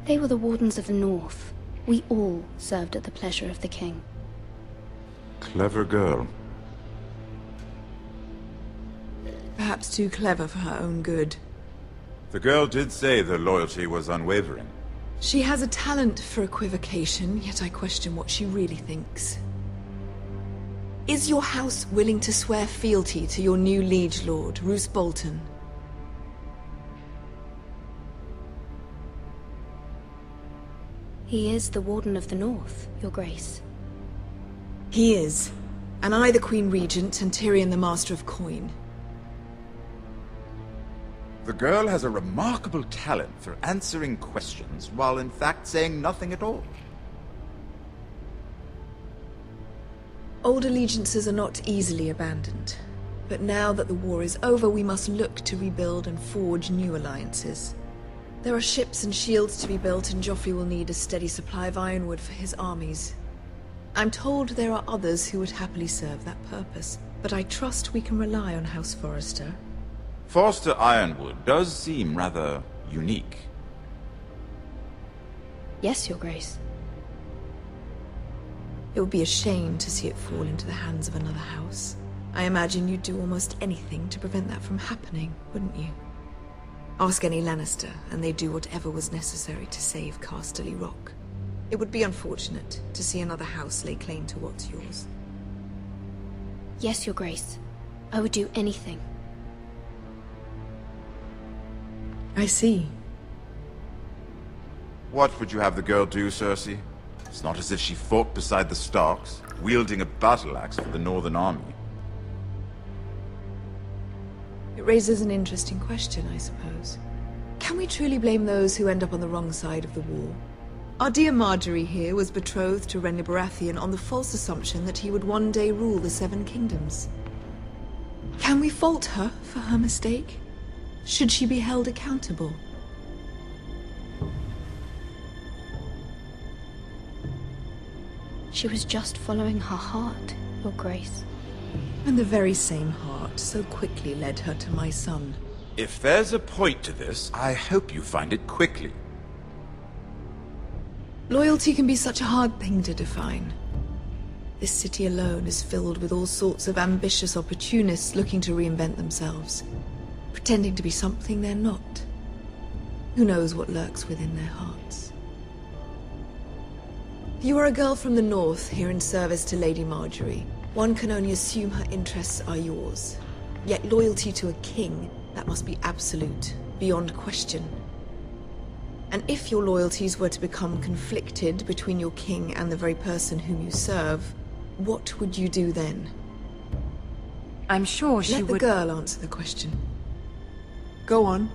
They were the Wardens of the North. We all served at the pleasure of the king. Clever girl. Perhaps too clever for her own good. The girl did say their loyalty was unwavering. She has a talent for equivocation, yet I question what she really thinks. Is your house willing to swear fealty to your new liege lord, Roose Bolton? He is the Warden of the North, Your Grace. He is. And I the Queen Regent, and Tyrion the Master of Coin. The girl has a remarkable talent for answering questions, while in fact saying nothing at all. Old allegiances are not easily abandoned. But now that the war is over, we must look to rebuild and forge new alliances. There are ships and shields to be built, and Joffrey will need a steady supply of ironwood for his armies. I'm told there are others who would happily serve that purpose, but I trust we can rely on House Forrester. Forster Ironwood does seem rather unique. Yes, Your Grace. It would be a shame to see it fall into the hands of another house. I imagine you'd do almost anything to prevent that from happening, wouldn't you? Ask any Lannister, and they'd do whatever was necessary to save Casterly Rock. It would be unfortunate to see another house lay claim to what's yours. Yes, Your Grace. I would do anything. I see. What would you have the girl do, Cersei? It's not as if she fought beside the Starks, wielding a battle axe for the Northern Army. It raises an interesting question, I suppose. Can we truly blame those who end up on the wrong side of the war? Our dear Marjorie here was betrothed to Renly Baratheon on the false assumption that he would one day rule the Seven Kingdoms. Can we fault her for her mistake? Should she be held accountable? She was just following her heart, Your Grace. And the very same heart so quickly led her to my son. If there's a point to this, I hope you find it quickly. Loyalty can be such a hard thing to define. This city alone is filled with all sorts of ambitious opportunists looking to reinvent themselves, pretending to be something they're not. Who knows what lurks within their hearts? You are a girl from the north, here in service to Lady Marjorie. One can only assume her interests are yours. Yet loyalty to a king, that must be absolute, beyond question. And if your loyalties were to become conflicted between your king and the very person whom you serve, what would you do then? I'm sure she would... Let the girl answer the question. Go on.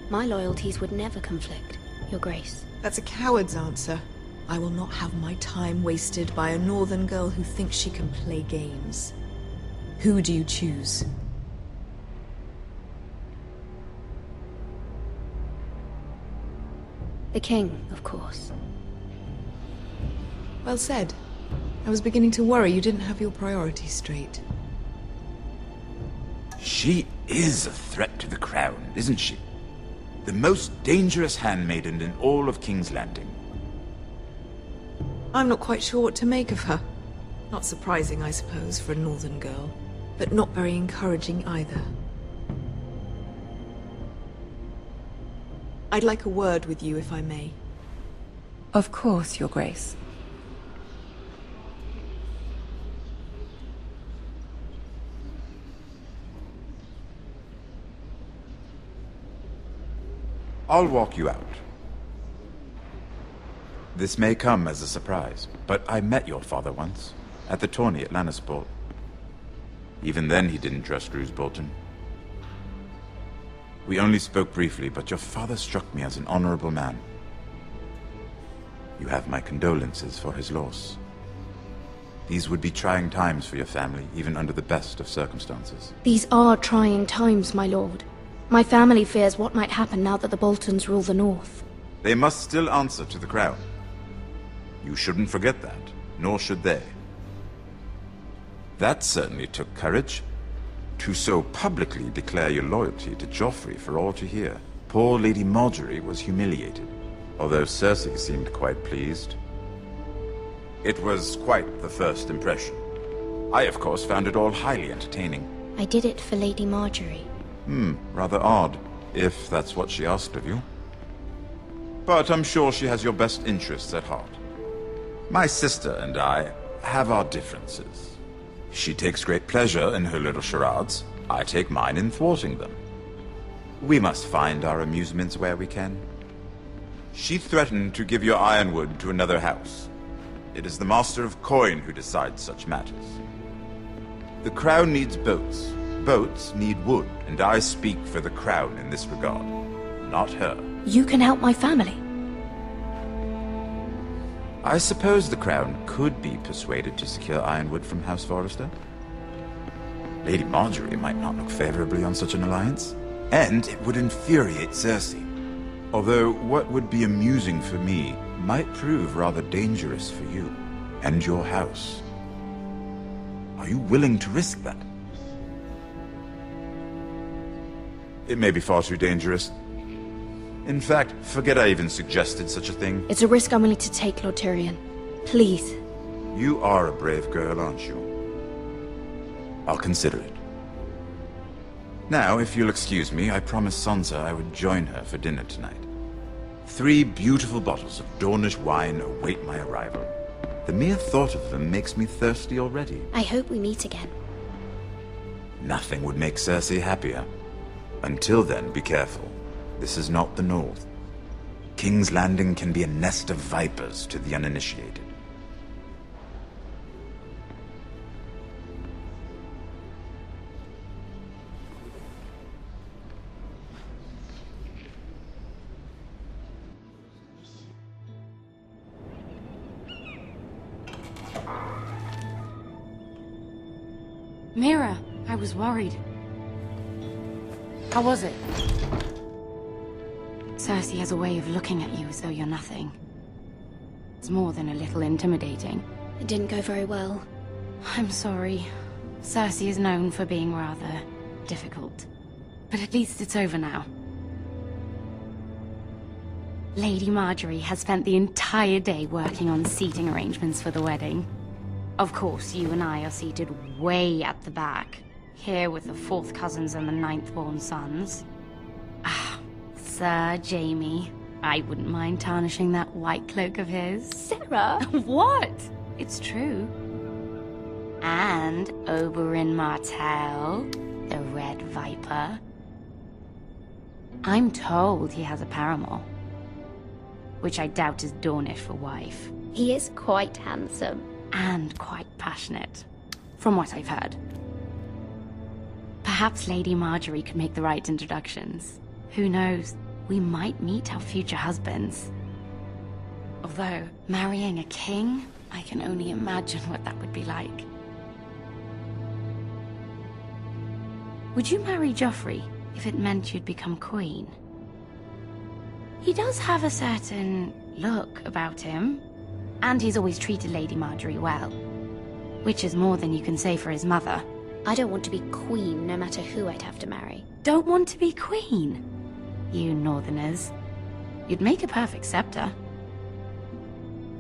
My loyalties would never conflict, Your Grace. That's a coward's answer. I will not have my time wasted by a northern girl who thinks she can play games. Who do you choose? The king, of course. Well said. I was beginning to worry you didn't have your priorities straight. She is a threat to the crown, isn't she? The most dangerous handmaiden in all of King's Landing. I'm not quite sure what to make of her. Not surprising, I suppose, for a northern girl, but not very encouraging either. I'd like a word with you, if I may. Of course, Your Grace. I'll walk you out. This may come as a surprise, but I met your father once, at the tourney at Lannisport. Even then he didn't trust Roose Bolton. We only spoke briefly, but your father struck me as an honorable man. You have my condolences for his loss. These would be trying times for your family, even under the best of circumstances. These are trying times, my lord. My family fears what might happen now that the Boltons rule the North. They must still answer to the crown. You shouldn't forget that, nor should they. That certainly took courage. To so publicly declare your loyalty to Joffrey for all to hear. Poor Lady Marjorie was humiliated, although Cersei seemed quite pleased. It was quite the first impression. I, of course, found it all highly entertaining. I did it for Lady Marjorie. Rather odd, if that's what she asked of you. But I'm sure she has your best interests at heart. My sister and I have our differences. She takes great pleasure in her little charades. I take mine in thwarting them. We must find our amusements where we can. She threatened to give your ironwood to another house. It is the Master of Coin who decides such matters. The crown needs boats. Boats need wood, and I speak for the crown in this regard, not her. You can help my family. I suppose the crown could be persuaded to secure ironwood from House Forrester. Lady Marjorie might not look favorably on such an alliance, and it would infuriate Cersei. Although what would be amusing for me might prove rather dangerous for you and your house. Are you willing to risk that? It may be far too dangerous. In fact, forget I even suggested such a thing. It's a risk I'm willing to take, Lord Tyrion. Please. You are a brave girl, aren't you? I'll consider it. Now, if you'll excuse me, I promised Sansa I would join her for dinner tonight. 3 beautiful bottles of Dornish wine await my arrival. The mere thought of them makes me thirsty already. I hope we meet again. Nothing would make Cersei happier. Until then, be careful. This is not the North. King's Landing can be a nest of vipers to the uninitiated. Mira, I was worried. How was it? Cersei has a way of looking at you as though you're nothing. It's more than a little intimidating. It didn't go very well. I'm sorry. Cersei is known for being rather difficult. But at least it's over now. Lady Marjorie has spent the entire day working on seating arrangements for the wedding. Of course, you and I are seated way at the back, here with the 4th cousins and the 9th-born sons. Ah, Sir Jaime. I wouldn't mind tarnishing that white cloak of his. Sarah! What? It's true. And Oberyn Martell, the Red Viper. I'm told he has a paramour, which I doubt is Dornish for wife. He is quite handsome. And quite passionate, from what I've heard. Perhaps Lady Marjorie could make the right introductions. Who knows? We might meet our future husbands. Although, marrying a king, I can only imagine what that would be like. Would you marry Joffrey if it meant you'd become queen? He does have a certain look about him. And he's always treated Lady Marjorie well. Which is more than you can say for his mother. I don't want to be queen, no matter who I'd have to marry. Don't want to be queen? You northerners. You'd make a perfect scepter.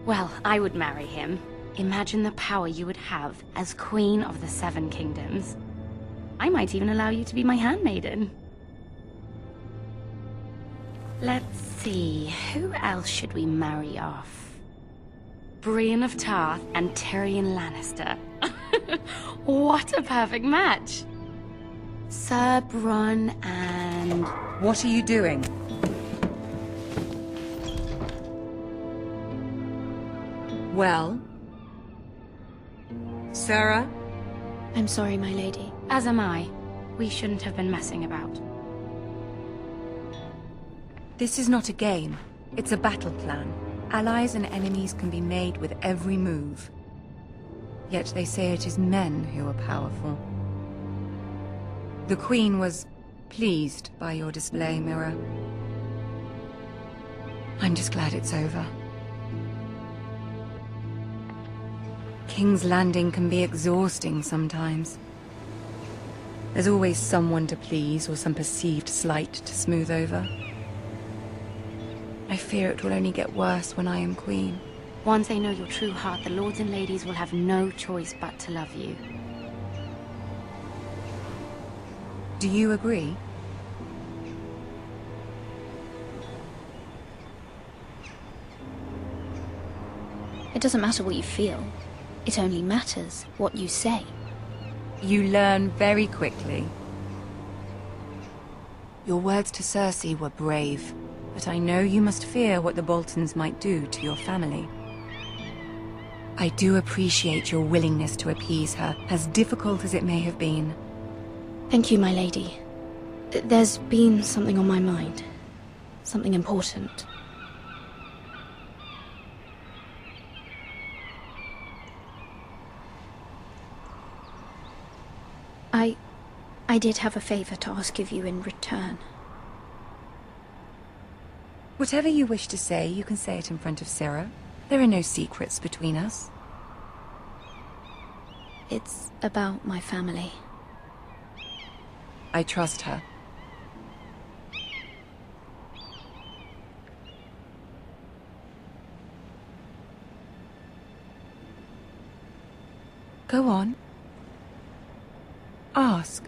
Well, I would marry him. Imagine the power you would have as Queen of the 7 Kingdoms. I might even allow you to be my handmaiden. Let's see, who else should we marry off? Brienne of Tarth and Tyrion Lannister. What a perfect match! Sir Bronn and... What are you doing? Well? Sarah? I'm sorry, my lady. As am I. We shouldn't have been messing about. This is not a game. It's a battle plan. Allies and enemies can be made with every move. Yet they say it is men who are powerful. The Queen was pleased by your display, Mira. I'm just glad it's over. King's Landing can be exhausting sometimes. There's always someone to please or some perceived slight to smooth over. I fear it will only get worse when I am queen. Once they know your true heart, the lords and ladies will have no choice but to love you. Do you agree? It doesn't matter what you feel. It only matters what you say. You learn very quickly. Your words to Cersei were brave. But I know you must fear what the Boltons might do to your family. I do appreciate your willingness to appease her, as difficult as it may have been. Thank you, my lady. There's been something on my mind. Something important. I did have a favor to ask of you in return. Whatever you wish to say, you can say it in front of Sarah. There are no secrets between us. It's about my family. I trust her. Go on. Ask.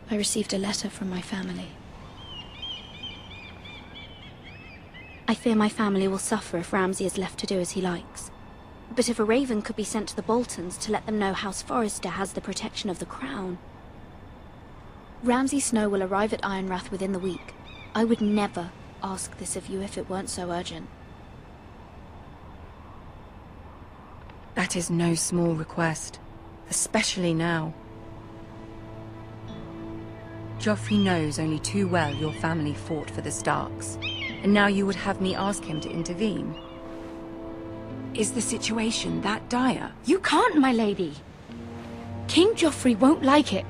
I received a letter from my family. I fear my family will suffer if Ramsay is left to do as he likes. But if a raven could be sent to the Boltons to let them know House Forrester has the protection of the crown... Ramsay Snow will arrive at Ironrath within the week. I would never ask this of you if it weren't so urgent. That is no small request, especially now. Joffrey knows only too well your family fought for the Starks, and now you would have me ask him to intervene. Is the situation that dire? You can't, my lady! King Joffrey won't like it.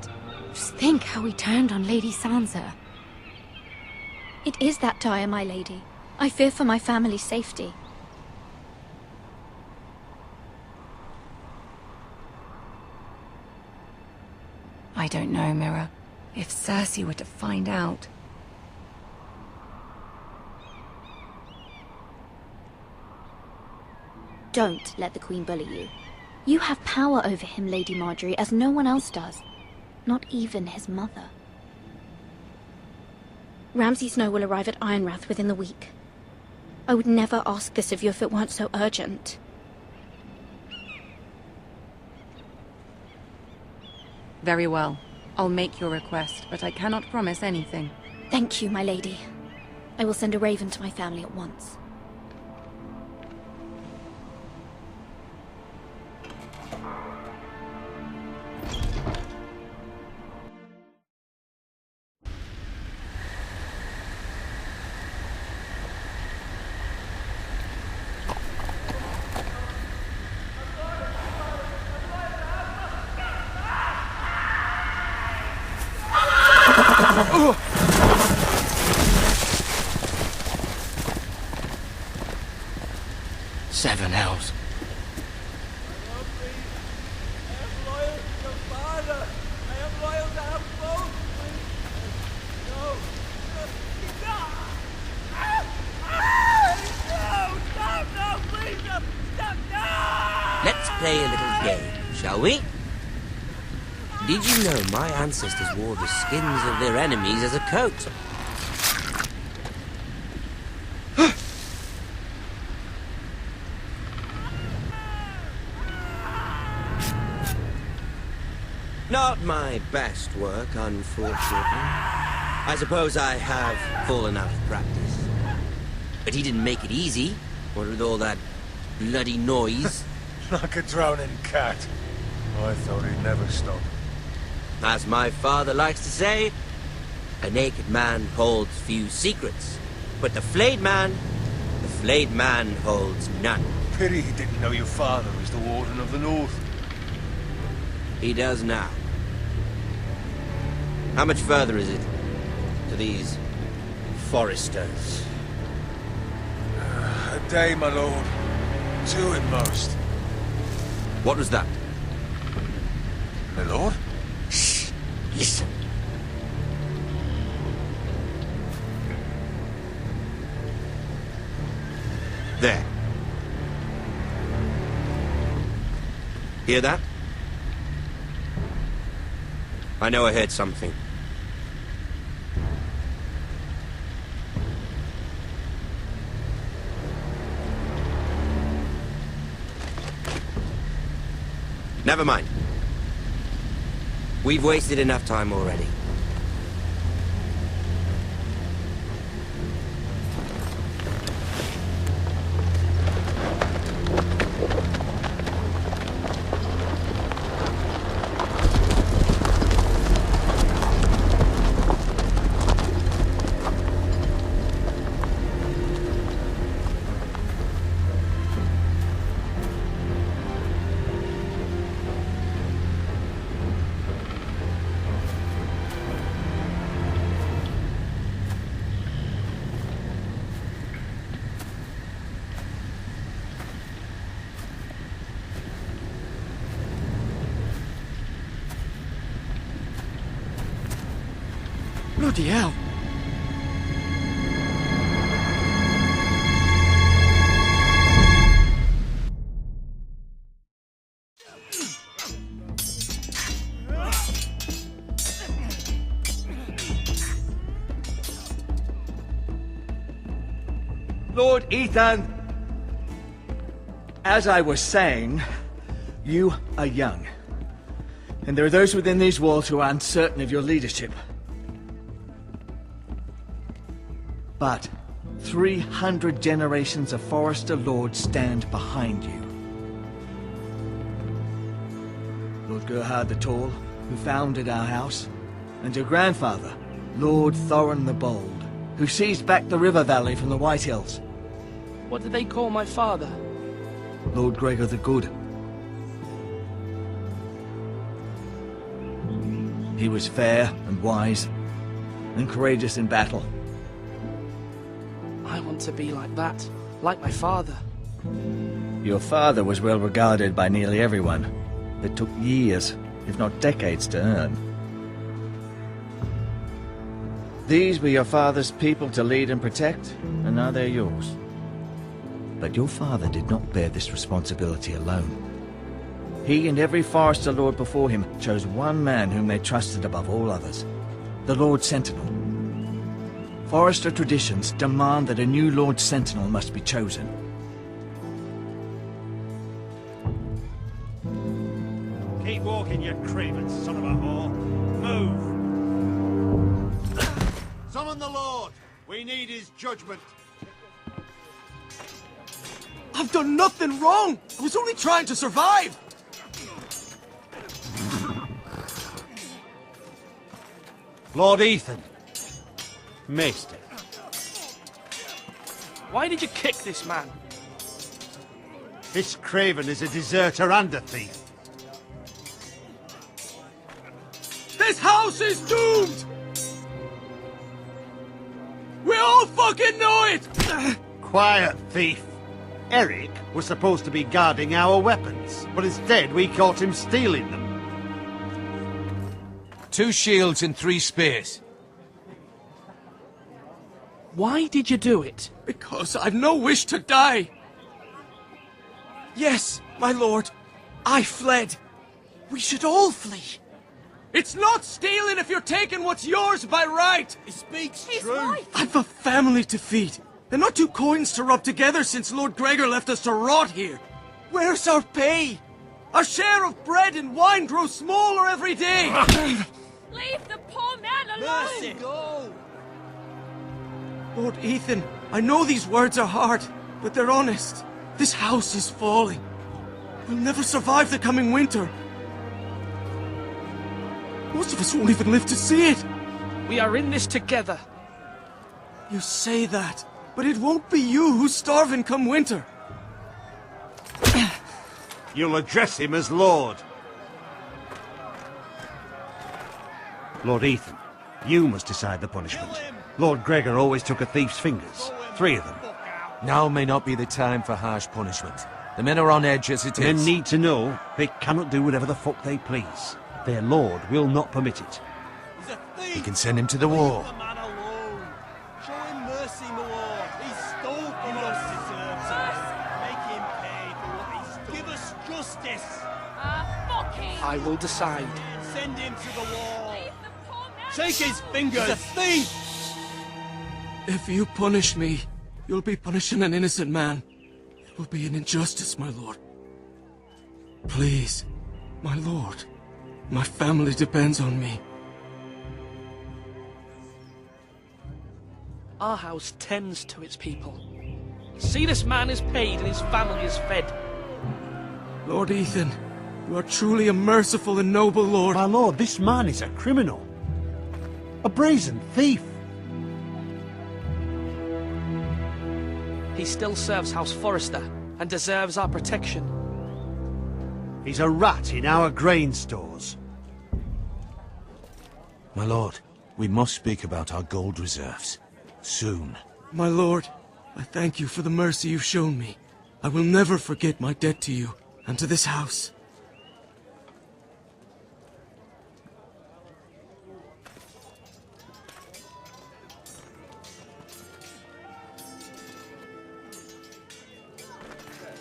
Just think how he turned on Lady Sansa. It is that dire, my lady. I fear for my family's safety. I don't know, Mira. If Cersei were to find out... Don't let the Queen bully you. You have power over him, Lady Marjorie, as no one else does. Not even his mother. Ramsay Snow will arrive at Ironrath within the week. I would never ask this of you if it weren't so urgent. Very well. I'll make your request, but I cannot promise anything. Thank you, my lady. I will send a raven to my family at once. Seven hells. Let's play a little game, shall we? Did you know my ancestors wore the skins of their enemies as a coat? Not my best work, unfortunately. I suppose I have fallen out of practice. But he didn't make it easy, what with all that bloody noise. Like a drowning cat. I thought he'd never stop. As my father likes to say, a naked man holds few secrets, but the flayed man holds none. Pity he didn't know your father was the Warden of the North. He does now. How much further is it to these Foresters? A day, my lord. 2 at most. What was that? My lord? Shh! Listen. There. Hear that? I know I heard something. Never mind. We've wasted enough time already. Bloody hell. Lord Ethan! As I was saying, you are young. And there are those within these walls who are uncertain of your leadership. But 300 generations of Forester Lords stand behind you. Lord Gerhard the Tall, who founded our house, and your grandfather, Lord Thorin the Bold, who seized back the river valley from the White Hills. What did they call my father? Lord Gregor the Good. He was fair and wise, and courageous in battle. I want to be like that, like my father. Your father was well regarded by nearly everyone. It took years, if not decades, to earn. These were your father's people to lead and protect, and now they're yours. But your father did not bear this responsibility alone. He and every Forester Lord before him chose one man whom they trusted above all others, the Lord Sentinel. Forester traditions demand that a new Lord Sentinel must be chosen. Keep walking, you craven son of a whore. Move! Summon the Lord! We need his judgment. I've done nothing wrong! I was only trying to survive! Lord Ethan. Maester. Why did you kick this man? This craven is a deserter and a thief. This house is doomed! We all fucking know it! Quiet, thief. Eric was supposed to be guarding our weapons, but instead we caught him stealing them. 2 shields and 3 spears. Why did you do it? Because I've no wish to die. Yes, my lord. I fled. We should all flee. It's not stealing if you're taking what's yours by right. He speaks truth. I've a family to feed, and not 2 coins to rub together since Lord Gregor left us to rot here. Where's our pay? Our share of bread and wine grows smaller every day. Leave the poor man alone! Mercy, go! Lord Ethan, I know these words are hard, but they're honest. This house is falling. We'll never survive the coming winter. Most of us won't even live to see it. We are in this together. You say that, but it won't be you who's starving come winter. You'll address him as Lord. Lord Ethan, you must decide the punishment. Lord Gregor always took a thief's fingers. 3 of them. Now may not be the time for harsh punishment. The men are on edge as it is. Men need to know they cannot do whatever the fuck they please. Their lord will not permit it. He's a thief! We can send him to the war. Leave the man alone. Show him mercy, my lord. He stole from us. Deserves it. Make him pay for what he stole. Give us justice. Fuck him! I will decide. Send him to the wall. Leave the poor man Shake his fingers. He's a thief! If you punish me, you'll be punishing an innocent man. It will be an injustice, my lord. Please, my lord. My family depends on me. Our house tends to its people. See, this man is paid and his family is fed. Lord Ethan, you are truly a merciful and noble lord. My lord, this man is a criminal. A brazen thief. He still serves House Forester and deserves our protection. He's a rat in our grain stores. My lord, we must speak about our gold reserves. Soon. My lord, I thank you for the mercy you've shown me. I will never forget my debt to you and to this house.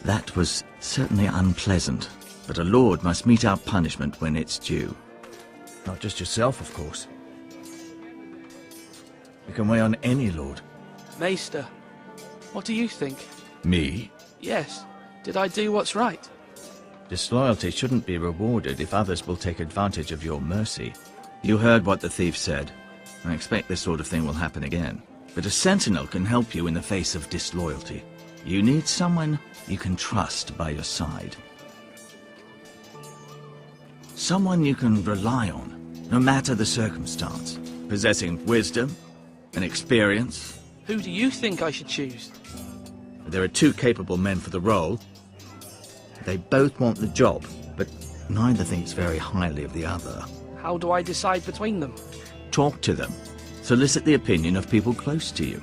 That was certainly unpleasant, but a lord must mete out punishment when it's due. Not just yourself, of course. You can weigh on any lord. Maester, What do you think? Me? Yes. Did I do what's right? Disloyalty shouldn't be rewarded if others will take advantage of your mercy. You heard what the thief said. I expect this sort of thing will happen again. But a sentinel can help you in the face of disloyalty. You need someone you can trust by your side. Someone you can rely on, no matter the circumstance. Possessing wisdom and experience. Who do you think I should choose? There are two capable men for the role. They both want the job, but neither thinks very highly of the other. How do I decide between them? Talk to them. Solicit the opinion of people close to you.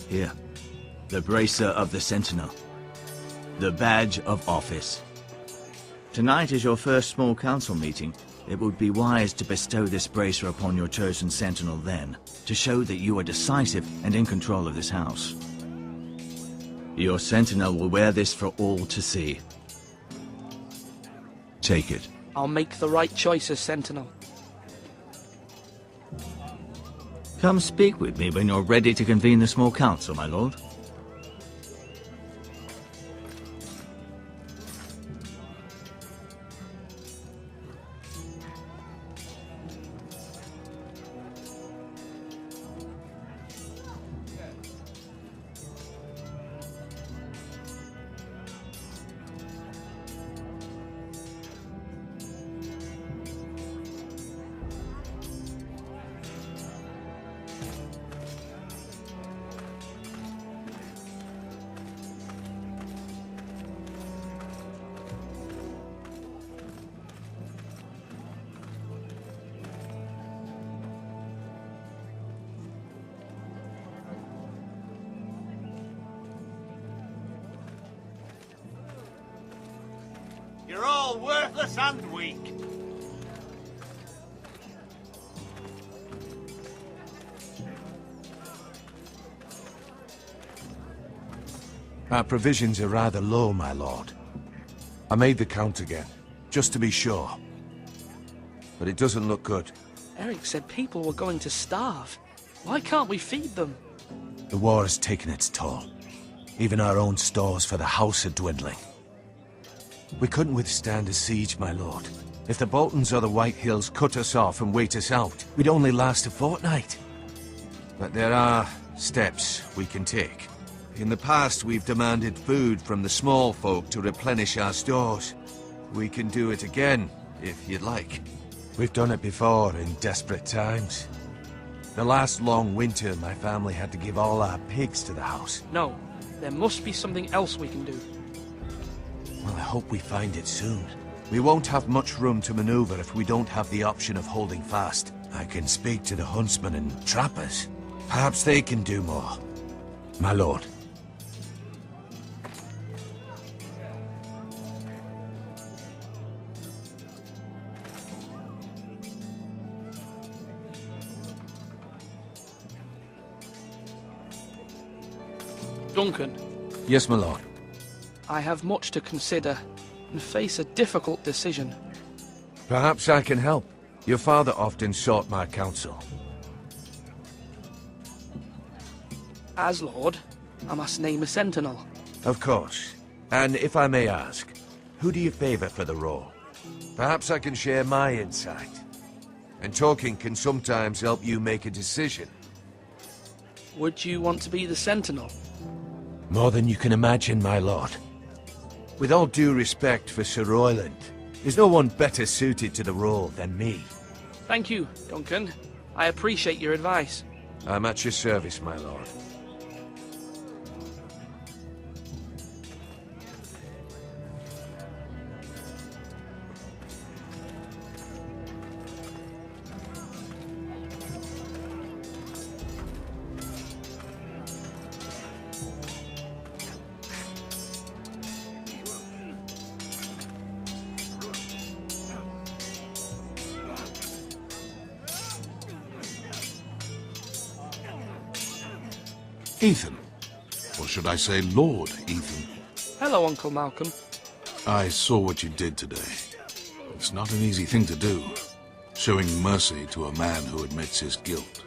Here. The bracer of the Sentinel. The badge of office. Tonight is your first small council meeting. It would be wise to bestow this bracer upon your chosen Sentinel then, to show that you are decisive and in control of this house. Your Sentinel will wear this for all to see. Take it. I'll make the right choice as Sentinel. Come speak with me when you're ready to convene the small council, my lord. You're all worthless and weak. Our provisions are rather low, my lord. I made the count again, just to be sure. But it doesn't look good. Eric said people were going to starve. Why can't we feed them? The war has taken its toll. Even our own stores for the house are dwindling. We couldn't withstand a siege, my lord. If the Boltons or the White Hills cut us off and wait us out, we'd only last a fortnight. But there are steps we can take. In the past, we've demanded food from the small folk to replenish our stores. We can do it again, if you'd like. We've done it before in desperate times. The last long winter, my family had to give all our pigs to the house. No, there must be something else we can do. Well, I hope we find it soon. We won't have much room to maneuver if we don't have the option of holding fast. I can speak to the huntsmen and trappers. Perhaps they can do more. My lord. Duncan. Yes, my lord. I have much to consider and face a difficult decision. Perhaps I can help. Your father often sought my counsel. As Lord, I must name a sentinel. Of course. And if I may ask, who do you favor for the role? Perhaps I can share my insight. And talking can sometimes help you make a decision. Would you want to be the sentinel? More than you can imagine, my lord. With all due respect for Sir Royland, there's no one better suited to the role than me. Thank you, Duncan. I appreciate your advice. I'm at your service, my lord. Ethan. Or should I say Lord Ethan? Hello, Uncle Malcolm. I saw what you did today. It's not an easy thing to do, showing mercy to a man who admits his guilt.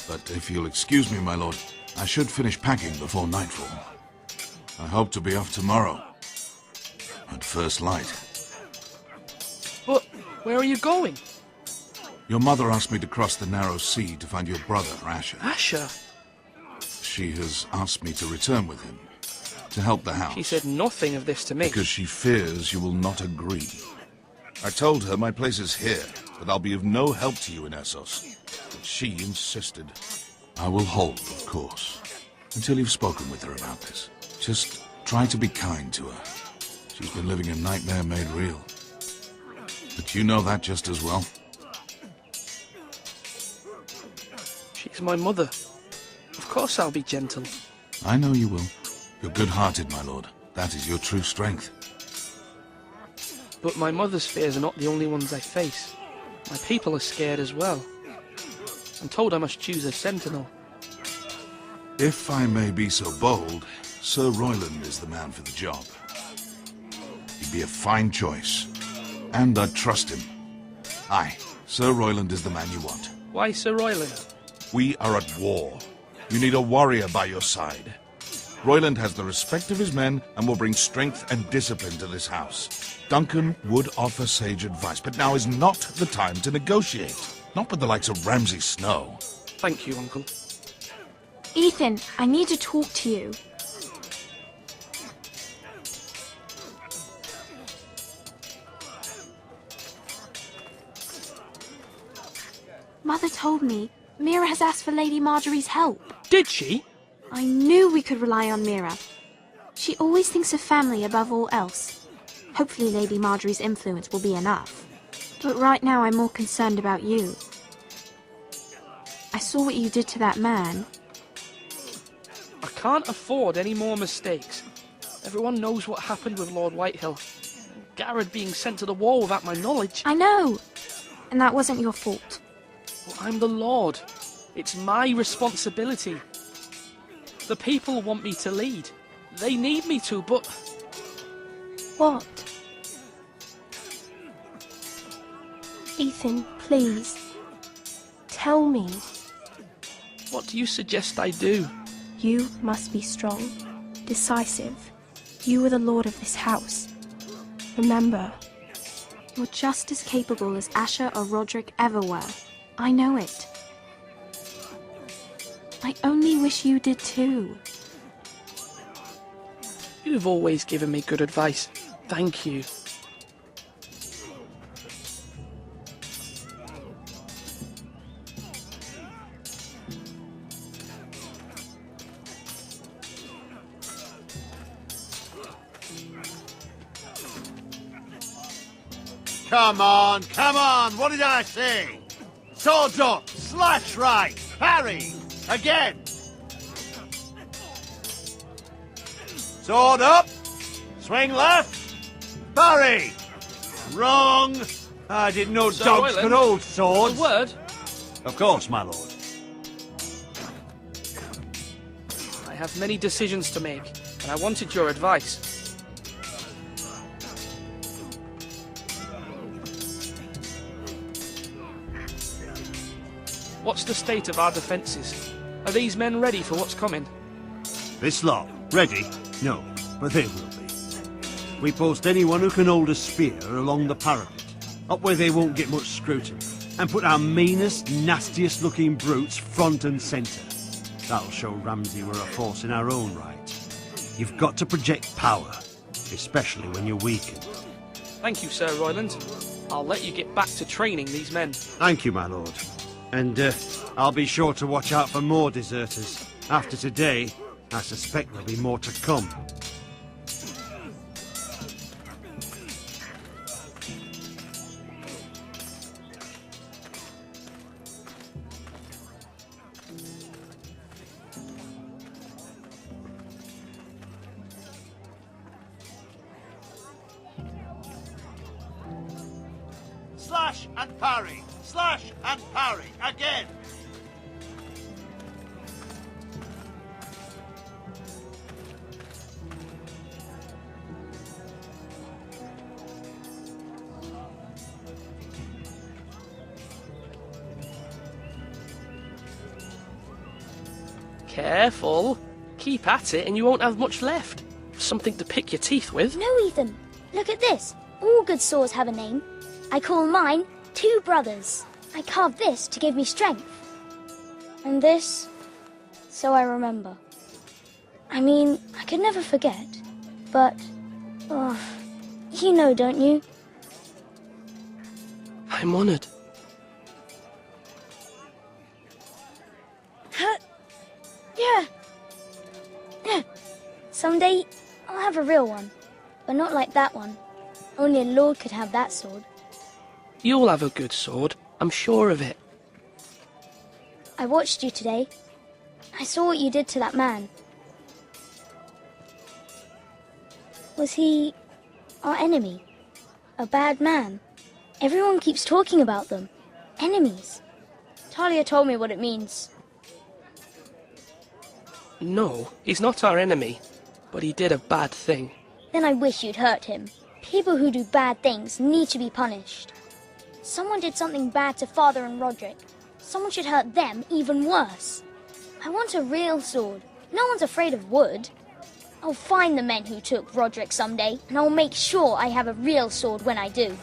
But if you'll excuse me, my lord, I should finish packing before nightfall. I hope to be off tomorrow. At first light. But where are you going? Your mother asked me to cross the narrow sea to find your brother, Asher. Asher? She has asked me to return with him, to help the house. She said nothing of this to me. Because she fears you will not agree. I told her my place is here, that I'll be of no help to you in Essos. But she insisted. I will hold, of course, until you've spoken with her about this. Just try to be kind to her. She's been living a nightmare made real. But you know that just as well. She's my mother. Of course I'll be gentle. I know you will. You're good-hearted, my lord. That is your true strength. But my mother's fears are not the only ones I face. My people are scared as well. I'm told I must choose a sentinel. If I may be so bold, Sir Royland is the man for the job. He'd be a fine choice. And I trust him. Aye, Sir Royland is the man you want. Why Sir Royland? We are at war. You need a warrior by your side. Royland has the respect of his men and will bring strength and discipline to this house. Duncan would offer sage advice, but now is not the time to negotiate. Not with the likes of Ramsay Snow. Thank you, Uncle. Ethan, I need to talk to you. Mother told me Mira has asked for Lady Marjorie's help. Did she? I knew we could rely on Mira. She always thinks of family above all else. Hopefully Lady Marjorie's influence will be enough. But right now I'm more concerned about you. I saw what you did to that man. I can't afford any more mistakes. Everyone knows what happened with Lord Whitehill. Garrett being sent to the war without my knowledge. I know. And that wasn't your fault. Well, I'm the Lord. It's my responsibility. The people want me to lead. They need me to, but... What? Ethan, please. Tell me. What do you suggest I do? You must be strong, decisive. You are the lord of this house. Remember, you're just as capable as Asher or Roderick ever were. I know it. I only wish you did too. You've always given me good advice. Thank you. Come on, what did I say? Swords up, slash right, parry, again. Sword up, swing left, parry. Wrong. I didn't know Sir dogs Royland, could hold swords. A word? Of course, my lord. I have many decisions to make, and I wanted your advice. What's the state of our defences? Are these men ready for what's coming? This lot, ready? No, but they will be. We post anyone who can hold a spear along the parapet, up where they won't get much scrutiny, and put our meanest, nastiest looking brutes front and centre. That'll show Ramsay we're a force in our own right. You've got to project power, especially when you're weakened. Thank you, Sir Royland. I'll let you get back to training these men. Thank you, my lord. And I'll be sure to watch out for more deserters. After today, I suspect there'll be more to come. Slash and parry, slash and parry, again. Careful. Keep at it and you won't have much left. Something to pick your teeth with. No, Ethan. Look at this. All good swords have a name. I call mine Two Brothers. I carved this to give me strength. And this, so I remember. I mean, I could never forget. But, oh, you know, don't you? I'm honored. Yeah. Someday, I'll have a real one. But not like that one. Only a lord could have that sword. You'll have a good sword. I'm sure of it. I watched you today. I saw what you did to that man. Was he our enemy? A bad man? Everyone keeps talking about them. Enemies. Talia told me what it means. No, he's not our enemy. But he did a bad thing. Then I wish you'd hurt him. People who do bad things need to be punished. Someone did something bad to Father and Roderick. Someone should hurt them even worse. I want a real sword. No one's afraid of wood. I'll find the men who took Roderick someday, and I'll make sure I have a real sword when I do.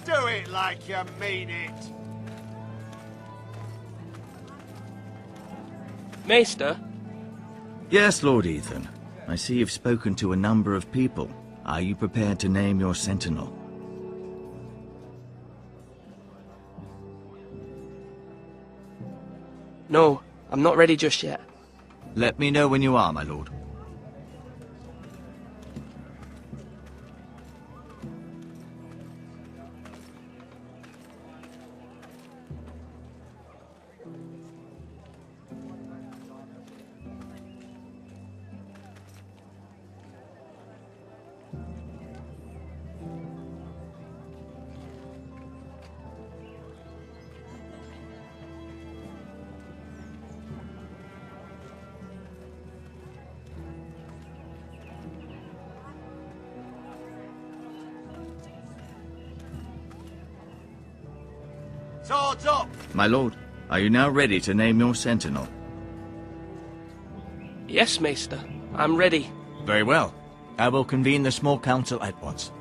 Do it like you mean it. Maester? Yes, Lord Ethan. I see you've spoken to a number of people. Are you prepared to name your sentinel? No, I'm not ready just yet. Let me know when you are, my lord. Swords up! My lord, are you now ready to name your sentinel? Yes, Maester. I'm ready. Very well. I will convene the small council at once.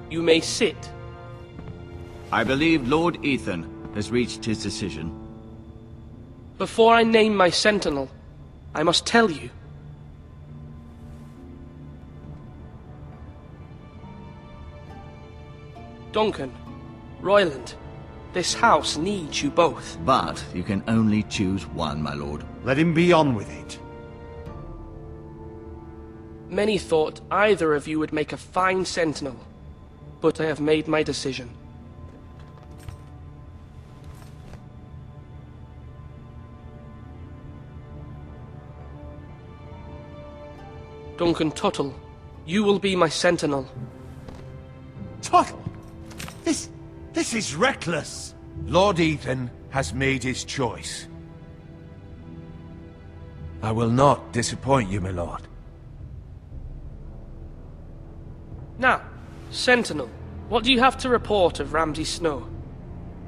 You may sit. I believe Lord Ethan has reached his decision. Before I name my sentinel, I must tell you. Duncan, Royland, this house needs you both. But you can only choose one, my lord. Let him be on with it. Many thought either of you would make a fine sentinel, but I have made my decision. Duncan Tuttle, you will be my sentinel. Tuttle! This is reckless! Lord Ethan has made his choice. I will not disappoint you, my lord. Now, Sentinel, what do you have to report of Ramsay Snow?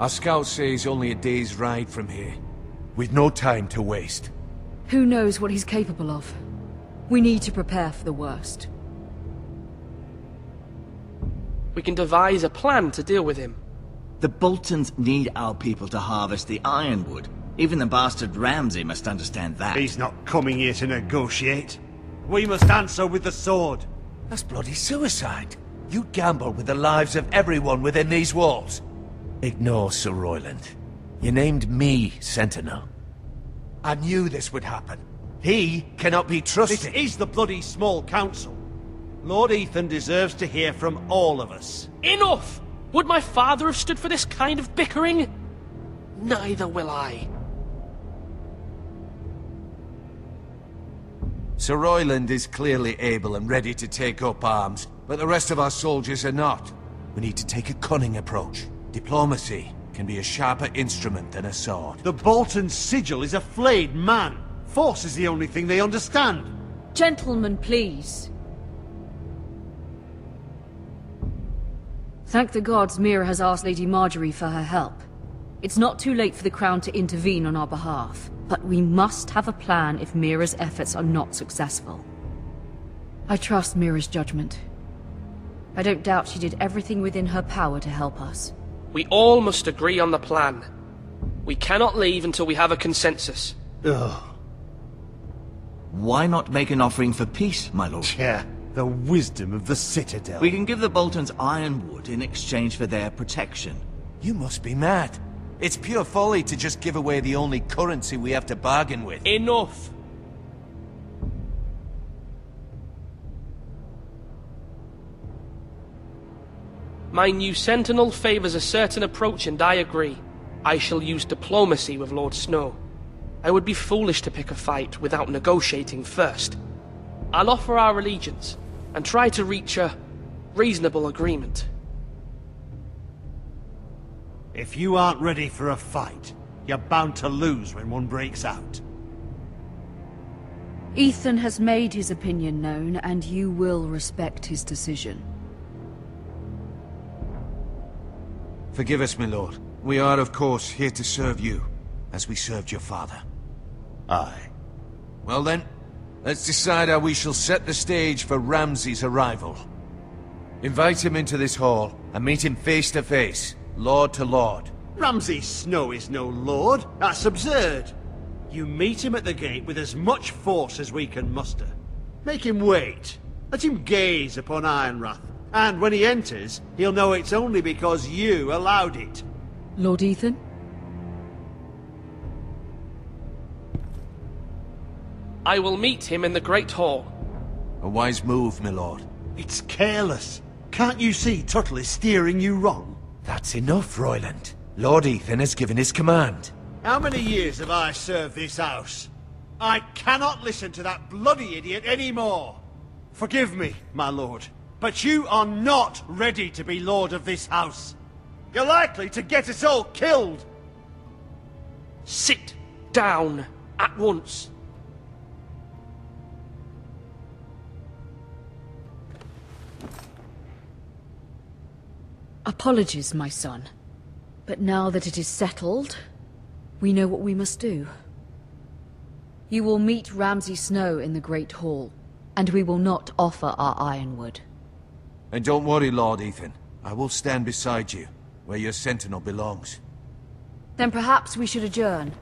Our scouts say he's only a day's ride from here, with no time to waste. Who knows what he's capable of? We need to prepare for the worst. We can devise a plan to deal with him. The Boltons need our people to harvest the ironwood. Even the bastard Ramsay must understand that. He's not coming here to negotiate. We must answer with the sword. That's bloody suicide. You gamble with the lives of everyone within these walls. Ignore Sir Royland. You named me Sentinel. I knew this would happen. He cannot be trusted. This is the bloody small council. Lord Ethan deserves to hear from all of us. Enough! Would my father have stood for this kind of bickering? Neither will I. Sir Royland is clearly able and ready to take up arms, but the rest of our soldiers are not. We need to take a cunning approach. Diplomacy can be a sharper instrument than a sword. The Bolton sigil is a flayed man. Force is the only thing they understand. Gentlemen, please. Thank the gods Mira has asked Lady Marjorie for her help. It's not too late for the Crown to intervene on our behalf, but we must have a plan if Mira's efforts are not successful. I trust Mira's judgment. I don't doubt she did everything within her power to help us. We all must agree on the plan. We cannot leave until we have a consensus. Ugh. Why not make an offering for peace, my lord? Yeah, the wisdom of the Citadel. We can give the Boltons ironwood in exchange for their protection. You must be mad. It's pure folly to just give away the only currency we have to bargain with. Enough! My new Sentinel favors a certain approach, and I agree. I shall use diplomacy with Lord Snow. I would be foolish to pick a fight without negotiating first. I'll offer our allegiance, and try to reach a reasonable agreement. If you aren't ready for a fight, you're bound to lose when one breaks out. Ethan has made his opinion known, and you will respect his decision. Forgive us, my lord. We are, of course, here to serve you, as we served your father. Aye. Well then, let's decide how we shall set the stage for Ramsay's arrival. Invite him into this hall, and meet him face to face, lord to lord. Ramsay Snow is no lord. That's absurd. You meet him at the gate with as much force as we can muster. Make him wait. Let him gaze upon Ironrath. And when he enters, he'll know it's only because you allowed it. Lord Ethan? I will meet him in the Great Hall. A wise move, my lord. It's careless. Can't you see Tuttle is steering you wrong? That's enough, Royland. Lord Ethan has given his command. How many years have I served this house? I cannot listen to that bloody idiot anymore. Forgive me, my lord, but you are not ready to be lord of this house. You're likely to get us all killed. Sit down at once. Apologies, my son. But now that it is settled, we know what we must do. You will meet Ramsay Snow in the Great Hall, and we will not offer our ironwood. And don't worry, Lord Ethan. I will stand beside you, where your sentinel belongs. Then perhaps we should adjourn.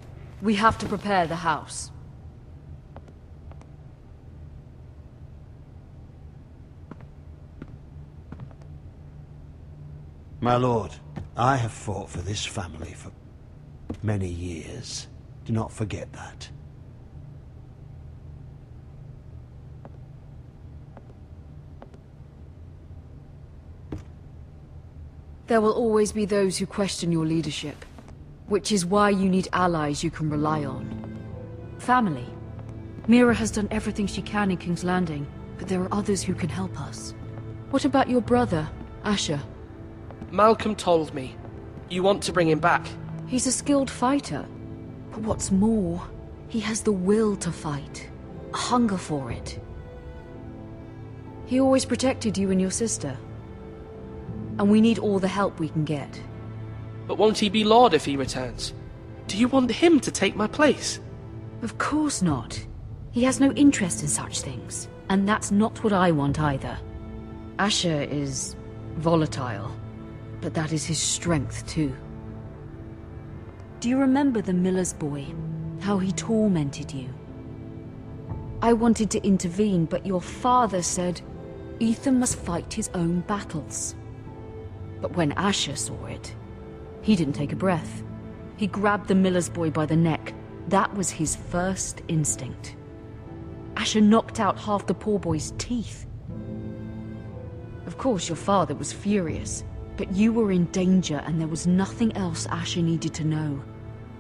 We have to prepare the house. My lord, I have fought for this family for many years. Do not forget that. There will always be those who question your leadership, which is why you need allies you can rely on. Family. Mira has done everything she can in King's Landing, but there are others who can help us. What about your brother, Asher? Malcolm told me. You want to bring him back? He's a skilled fighter. But what's more, he has the will to fight. A hunger for it. He always protected you and your sister. And we need all the help we can get. But won't he be Lord if he returns? Do you want him to take my place? Of course not. He has no interest in such things. And that's not what I want either. Asher is volatile. But that is his strength too. Do you remember the miller's boy? How he tormented you? I wanted to intervene, but your father said, Ethan must fight his own battles. But when Asher saw it, he didn't take a breath. He grabbed the miller's boy by the neck. That was his first instinct. Asher knocked out half the poor boy's teeth. Of course, your father was furious, but you were in danger and there was nothing else Asher needed to know.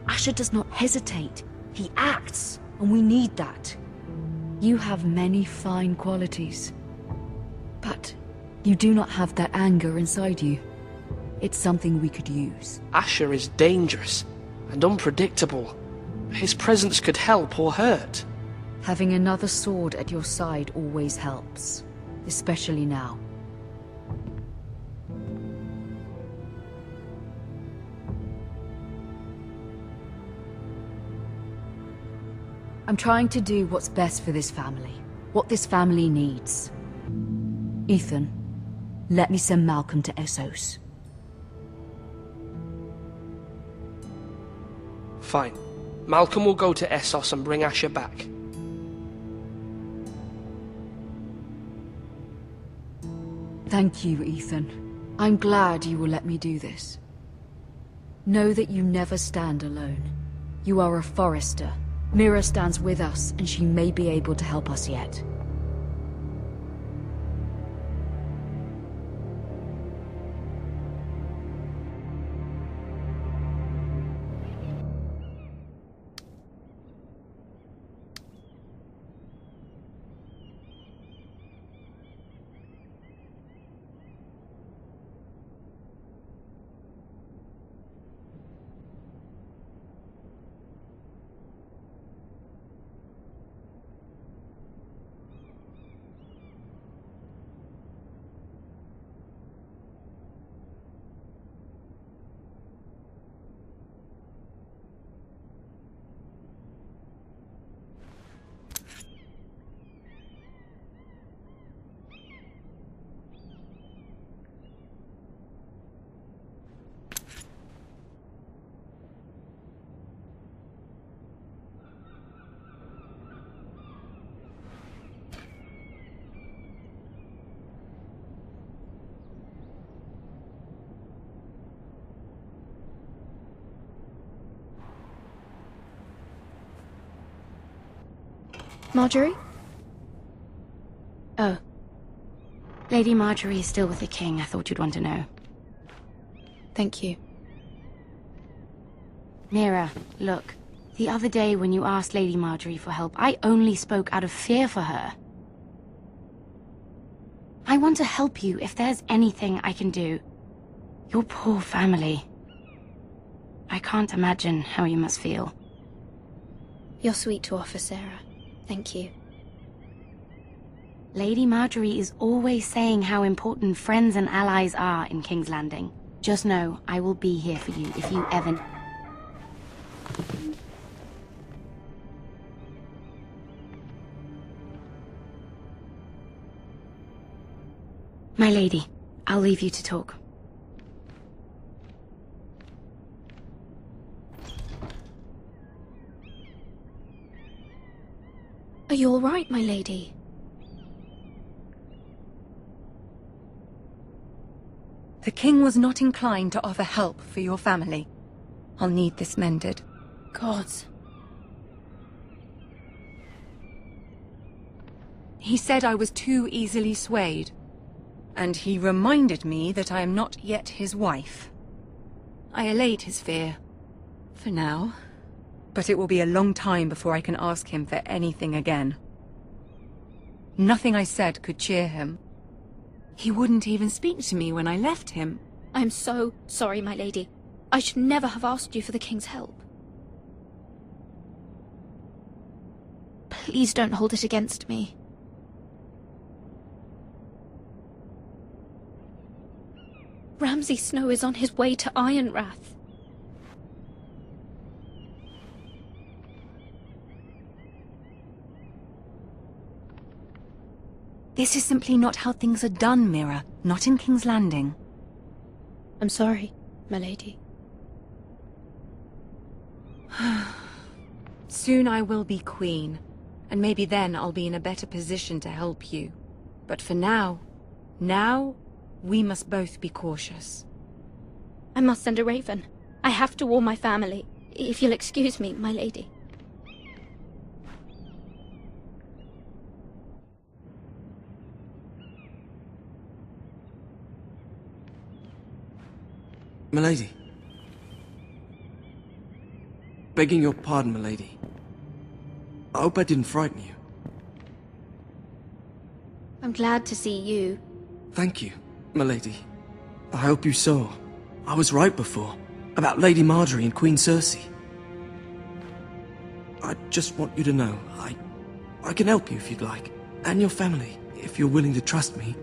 Asher does not hesitate. He acts, and we need that. You have many fine qualities, but you do not have that anger inside you. It's something we could use. Asher is dangerous and unpredictable. His presence could help or hurt. Having another sword at your side always helps, especially now. I'm trying to do what's best for this family, what this family needs. Ethan, let me send Malcolm to Essos. Fine. Malcolm will go to Essos and bring Asher back. Thank you, Ethan. I'm glad you will let me do this. Know that you never stand alone. You are a Forrester. Mira stands with us, and she may be able to help us yet. Marjorie? Oh. Lady Marjorie is still with the king. I thought you'd want to know. Thank you. Mira, look. The other day when you asked Lady Marjorie for help, I only spoke out of fear for her. I want to help you if there's anything I can do. Your poor family. I can't imagine how you must feel. You're sweet to offer, Sarah. Thank you. Lady Marjorie is always saying how important friends and allies are in King's Landing. Just know, I will be here for you if you ever... My lady, I'll leave you to talk. Are you all right, my lady? The king was not inclined to offer help for your family. I'll need this mended. Gods. He said I was too easily swayed. And he reminded me that I am not yet his wife. I allayed his fear. For now. But it will be a long time before I can ask him for anything again. Nothing I said could cheer him. He wouldn't even speak to me when I left him. I'm so sorry, my lady. I should never have asked you for the king's help. Please don't hold it against me. Ramsay Snow is on his way to Ironrath. This is simply not how things are done, Mira. Not in King's Landing. I'm sorry, my lady. Soon I will be queen, and maybe then I'll be in a better position to help you. But for now, we must both be cautious. I must send a raven. I have to warn my family. If you'll excuse me, my lady. Milady. Begging your pardon, milady. I hope I didn't frighten you. I'm glad to see you. Thank you, milady. I hope you saw. I was right before. About Lady Marjorie and Queen Cersei. I just want you to know, I can help you if you'd like. And your family, if you're willing to trust me.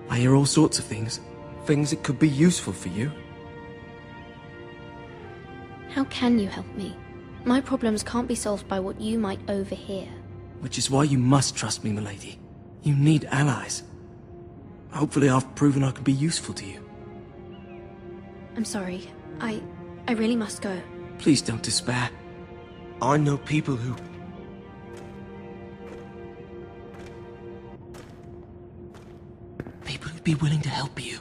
I hear all sorts of things. Things that could be useful for you. How can you help me? My problems can't be solved by what you might overhear. Which is why you must trust me, milady. You need allies. Hopefully I've proven I can be useful to you. I'm sorry. I really must go. Please don't despair. I know people who... People who'd be willing to help you.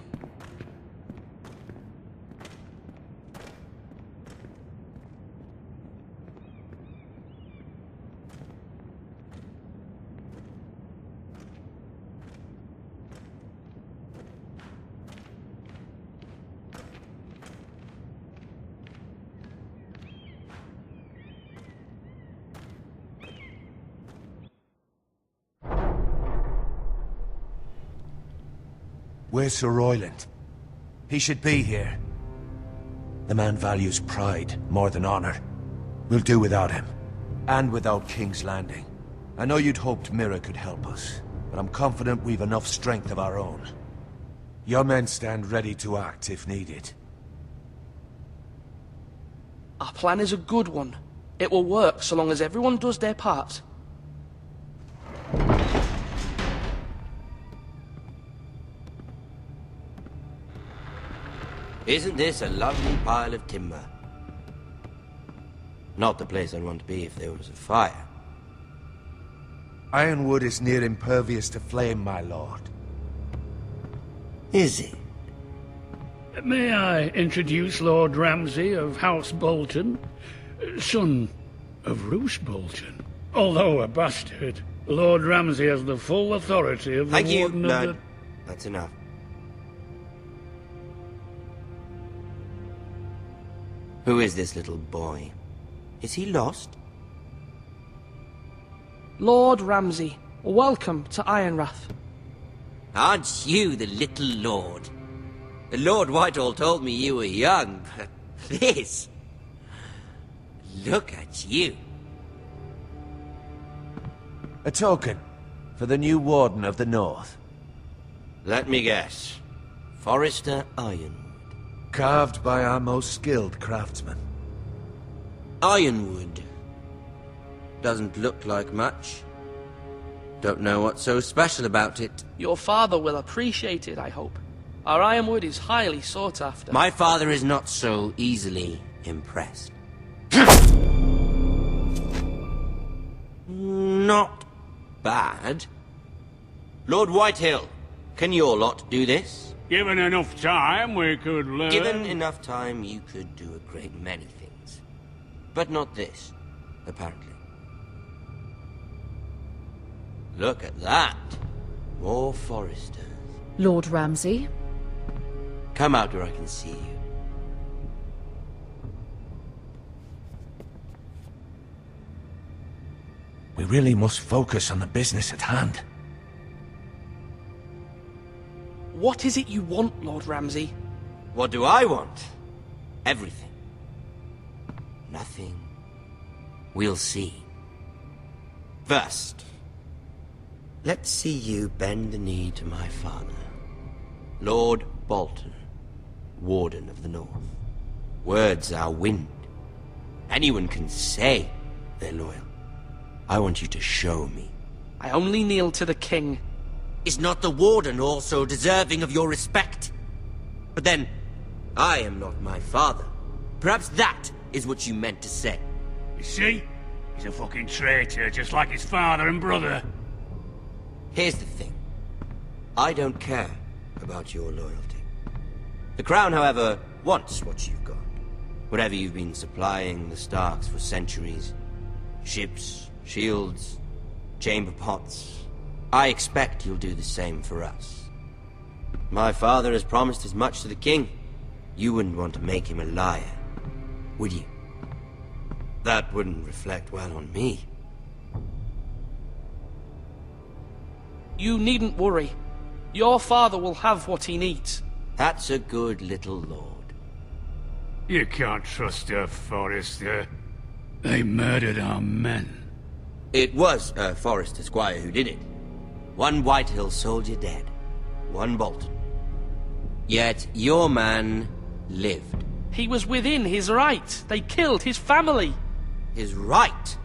Where's Sir Royland? He should be here. The man values pride more than honor. We'll do without him. And without King's Landing. I know you'd hoped Mira could help us, but I'm confident we've enough strength of our own. Your men stand ready to act if needed. Our plan is a good one. It will work so long as everyone does their part. Isn't this a lovely pile of timber? Not the place I'd want to be if there was a fire. Ironwood is near impervious to flame, my lord. Is it? May I introduce Lord Ramsay of House Bolton, son of Roose Bolton? Although a bastard, Lord Ramsay has the full authority of the Thank you, Warden of Lord. the... That's enough. Who is this little boy? Is he lost? Lord Ramsay, welcome to Ironrath. Aren't you the little lord? The Lord Whitehall told me you were young, but this... Look at you. A token for the new Warden of the North. Let me guess. Forrester Ironwood. Carved by our most skilled craftsmen. Ironwood. Doesn't look like much. Don't know what's so special about it. Your father will appreciate it, I hope. Our ironwood is highly sought after. My father is not so easily impressed. Not bad. Lord Whitehill, can your lot do this? Given enough time, we could learn... Given enough time, you could do a great many things. But not this, apparently. Look at that. More Foresters. Lord Ramsay? Come out where I can see you. We really must focus on the business at hand. What is it you want, Lord Ramsay? What do I want? Everything. Nothing. We'll see. First, let's see you bend the knee to my father, Lord Bolton, Warden of the North. Words are wind. Anyone can say they're loyal. I want you to show me. I only kneel to the king. Is not the Warden also deserving of your respect? But then, I am not my father. Perhaps that is what you meant to say. You see? He's a fucking traitor, just like his father and brother. Here's the thing. I don't care about your loyalty. The Crown, however, wants what you've got. Whatever you've been supplying the Starks for centuries. Ships, shields, chamber pots. I expect you'll do the same for us. My father has promised as much to the king. You wouldn't want to make him a liar, would you? That wouldn't reflect well on me. You needn't worry. Your father will have what he needs. That's a good little lord. You can't trust her, Forrester. They murdered our men. It was a Forrester squire who did it. One Whitehill soldier dead. One Bolton. Yet your man lived. He was within his right. They killed his family. His right?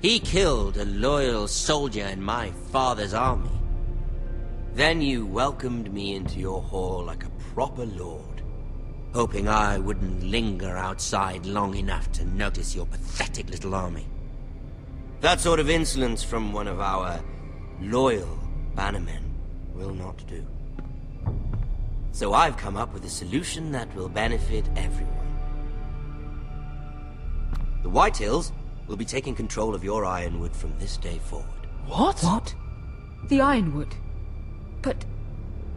He killed a loyal soldier in my father's army. Then you welcomed me into your hall like a proper lord, hoping I wouldn't linger outside long enough to notice your pathetic little army. That sort of insolence from one of our loyal bannermen will not do. So I've come up with a solution that will benefit everyone. The Whitehills will be taking control of your Ironwood from this day forward. What? What? The Ironwood? But...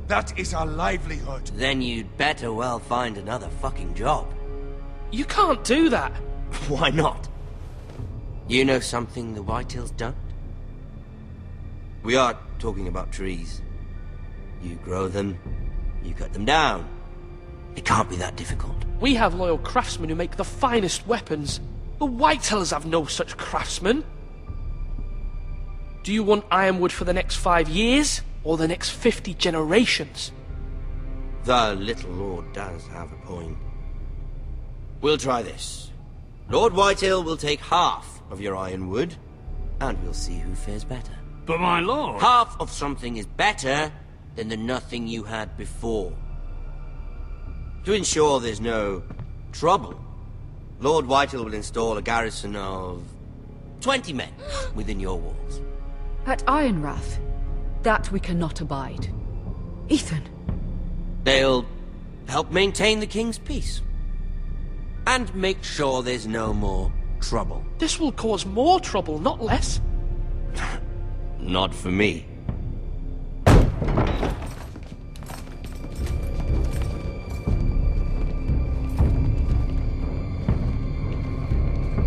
That is our livelihood. Then you'd better well find another fucking job. You can't do that. Why not? You know something the Whitehills don't? We are talking about trees. You grow them, you cut them down. It can't be that difficult. We have loyal craftsmen who make the finest weapons. The Whitehills have no such craftsmen. Do you want Ironwood for the next 5 years, or the next 50 generations? The little lord does have a point. We'll try this. Lord Whitehill will take half of your Ironwood, and we'll see who fares better. But my lord... Half of something is better than the nothing you had before. To ensure there's no trouble, Lord Whitehill will install a garrison of 20 men within your walls. At Ironrath? That we cannot abide. Ethan. They'll help maintain the king's peace. And make sure there's no more trouble. This will cause more trouble, not less. Not for me.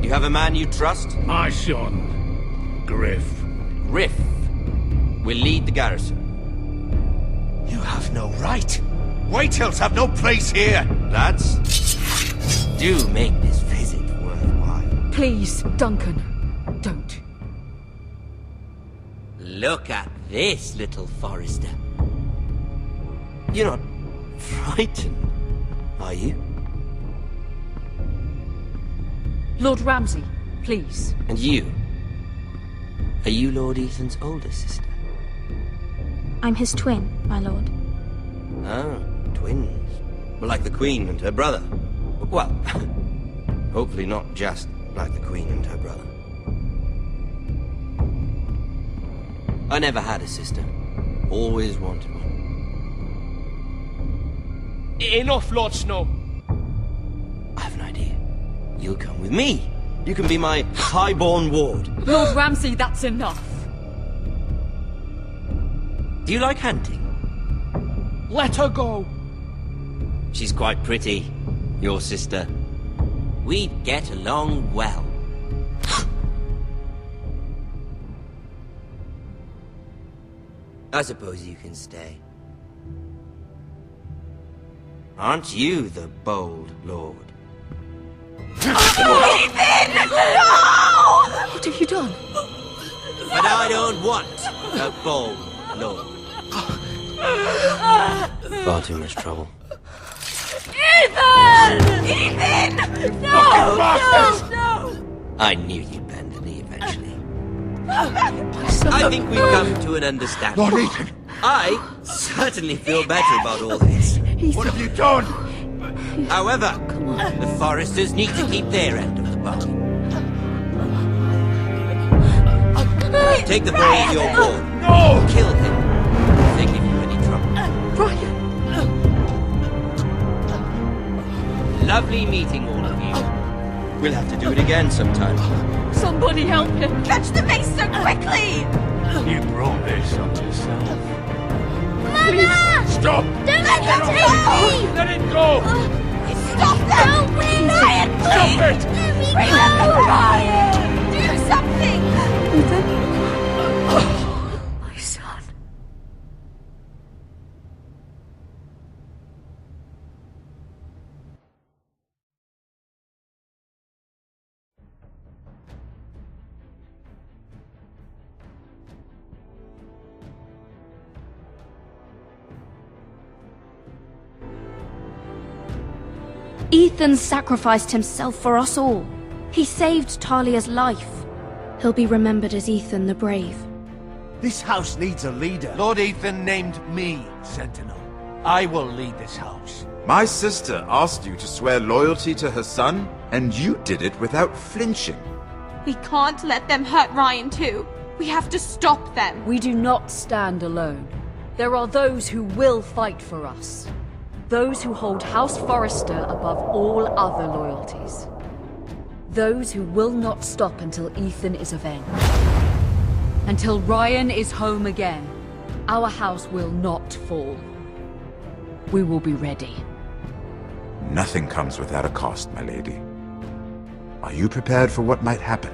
You have a man you trust? My son, Griff. Griff will lead the garrison. You have no right. Whitehills have no place here. Lads, do make this visit worthwhile. Please, Duncan, don't. Look at this, little Forrester. You're not frightened, are you? Lord Ramsay, please. And you? Are you Lord Ethan's older sister? I'm his twin, my lord. Ah, twins. Well, like the Queen and her brother. Well, hopefully not just like the Queen and her brother. I never had a sister. Always wanted one. Enough, Lord Snow. I have an idea. You'll come with me. You can be my highborn ward. Lord Ramsay, that's enough. Do you like hunting? Let her go. She's quite pretty, your sister. We'd get along well. I suppose you can stay. Aren't you the bold lord? Ethan! No! What have you done? But I don't want a bold lord. Far too much trouble. Ethan! Ethan! No! No! I knew you'd bend the knee eventually. I think we've come to an understanding. Lord Ethan! I certainly feel better about all this. What have you done? However, the Foresters need to keep their end of the bargain. Take the boy as your ward. No! Kill him. Think if lovely meeting all of you. We'll have to do it again sometime. Somebody help him! Catch the mace so quickly! You brought this on yourself. Mama! Stop! Don't let him take me! Let it go! Stop them! Help me! Ryan, please! Stop it! Let me Bring go! them to Ryan! Do something! My son. Ethan sacrificed himself for us all. He saved Talia's life. He'll be remembered as Ethan the Brave. This house needs a leader. Lord Ethan named me Sentinel. I will lead this house. My sister asked you to swear loyalty to her son, and you did it without flinching. We can't let them hurt Ryan too. We have to stop them. We do not stand alone. There are those who will fight for us. Those who hold House Forrester above all other loyalties. Those who will not stop until Ethan is avenged. Until Ryan is home again, our house will not fall. We will be ready. Nothing comes without a cost, my lady. Are you prepared for what might happen?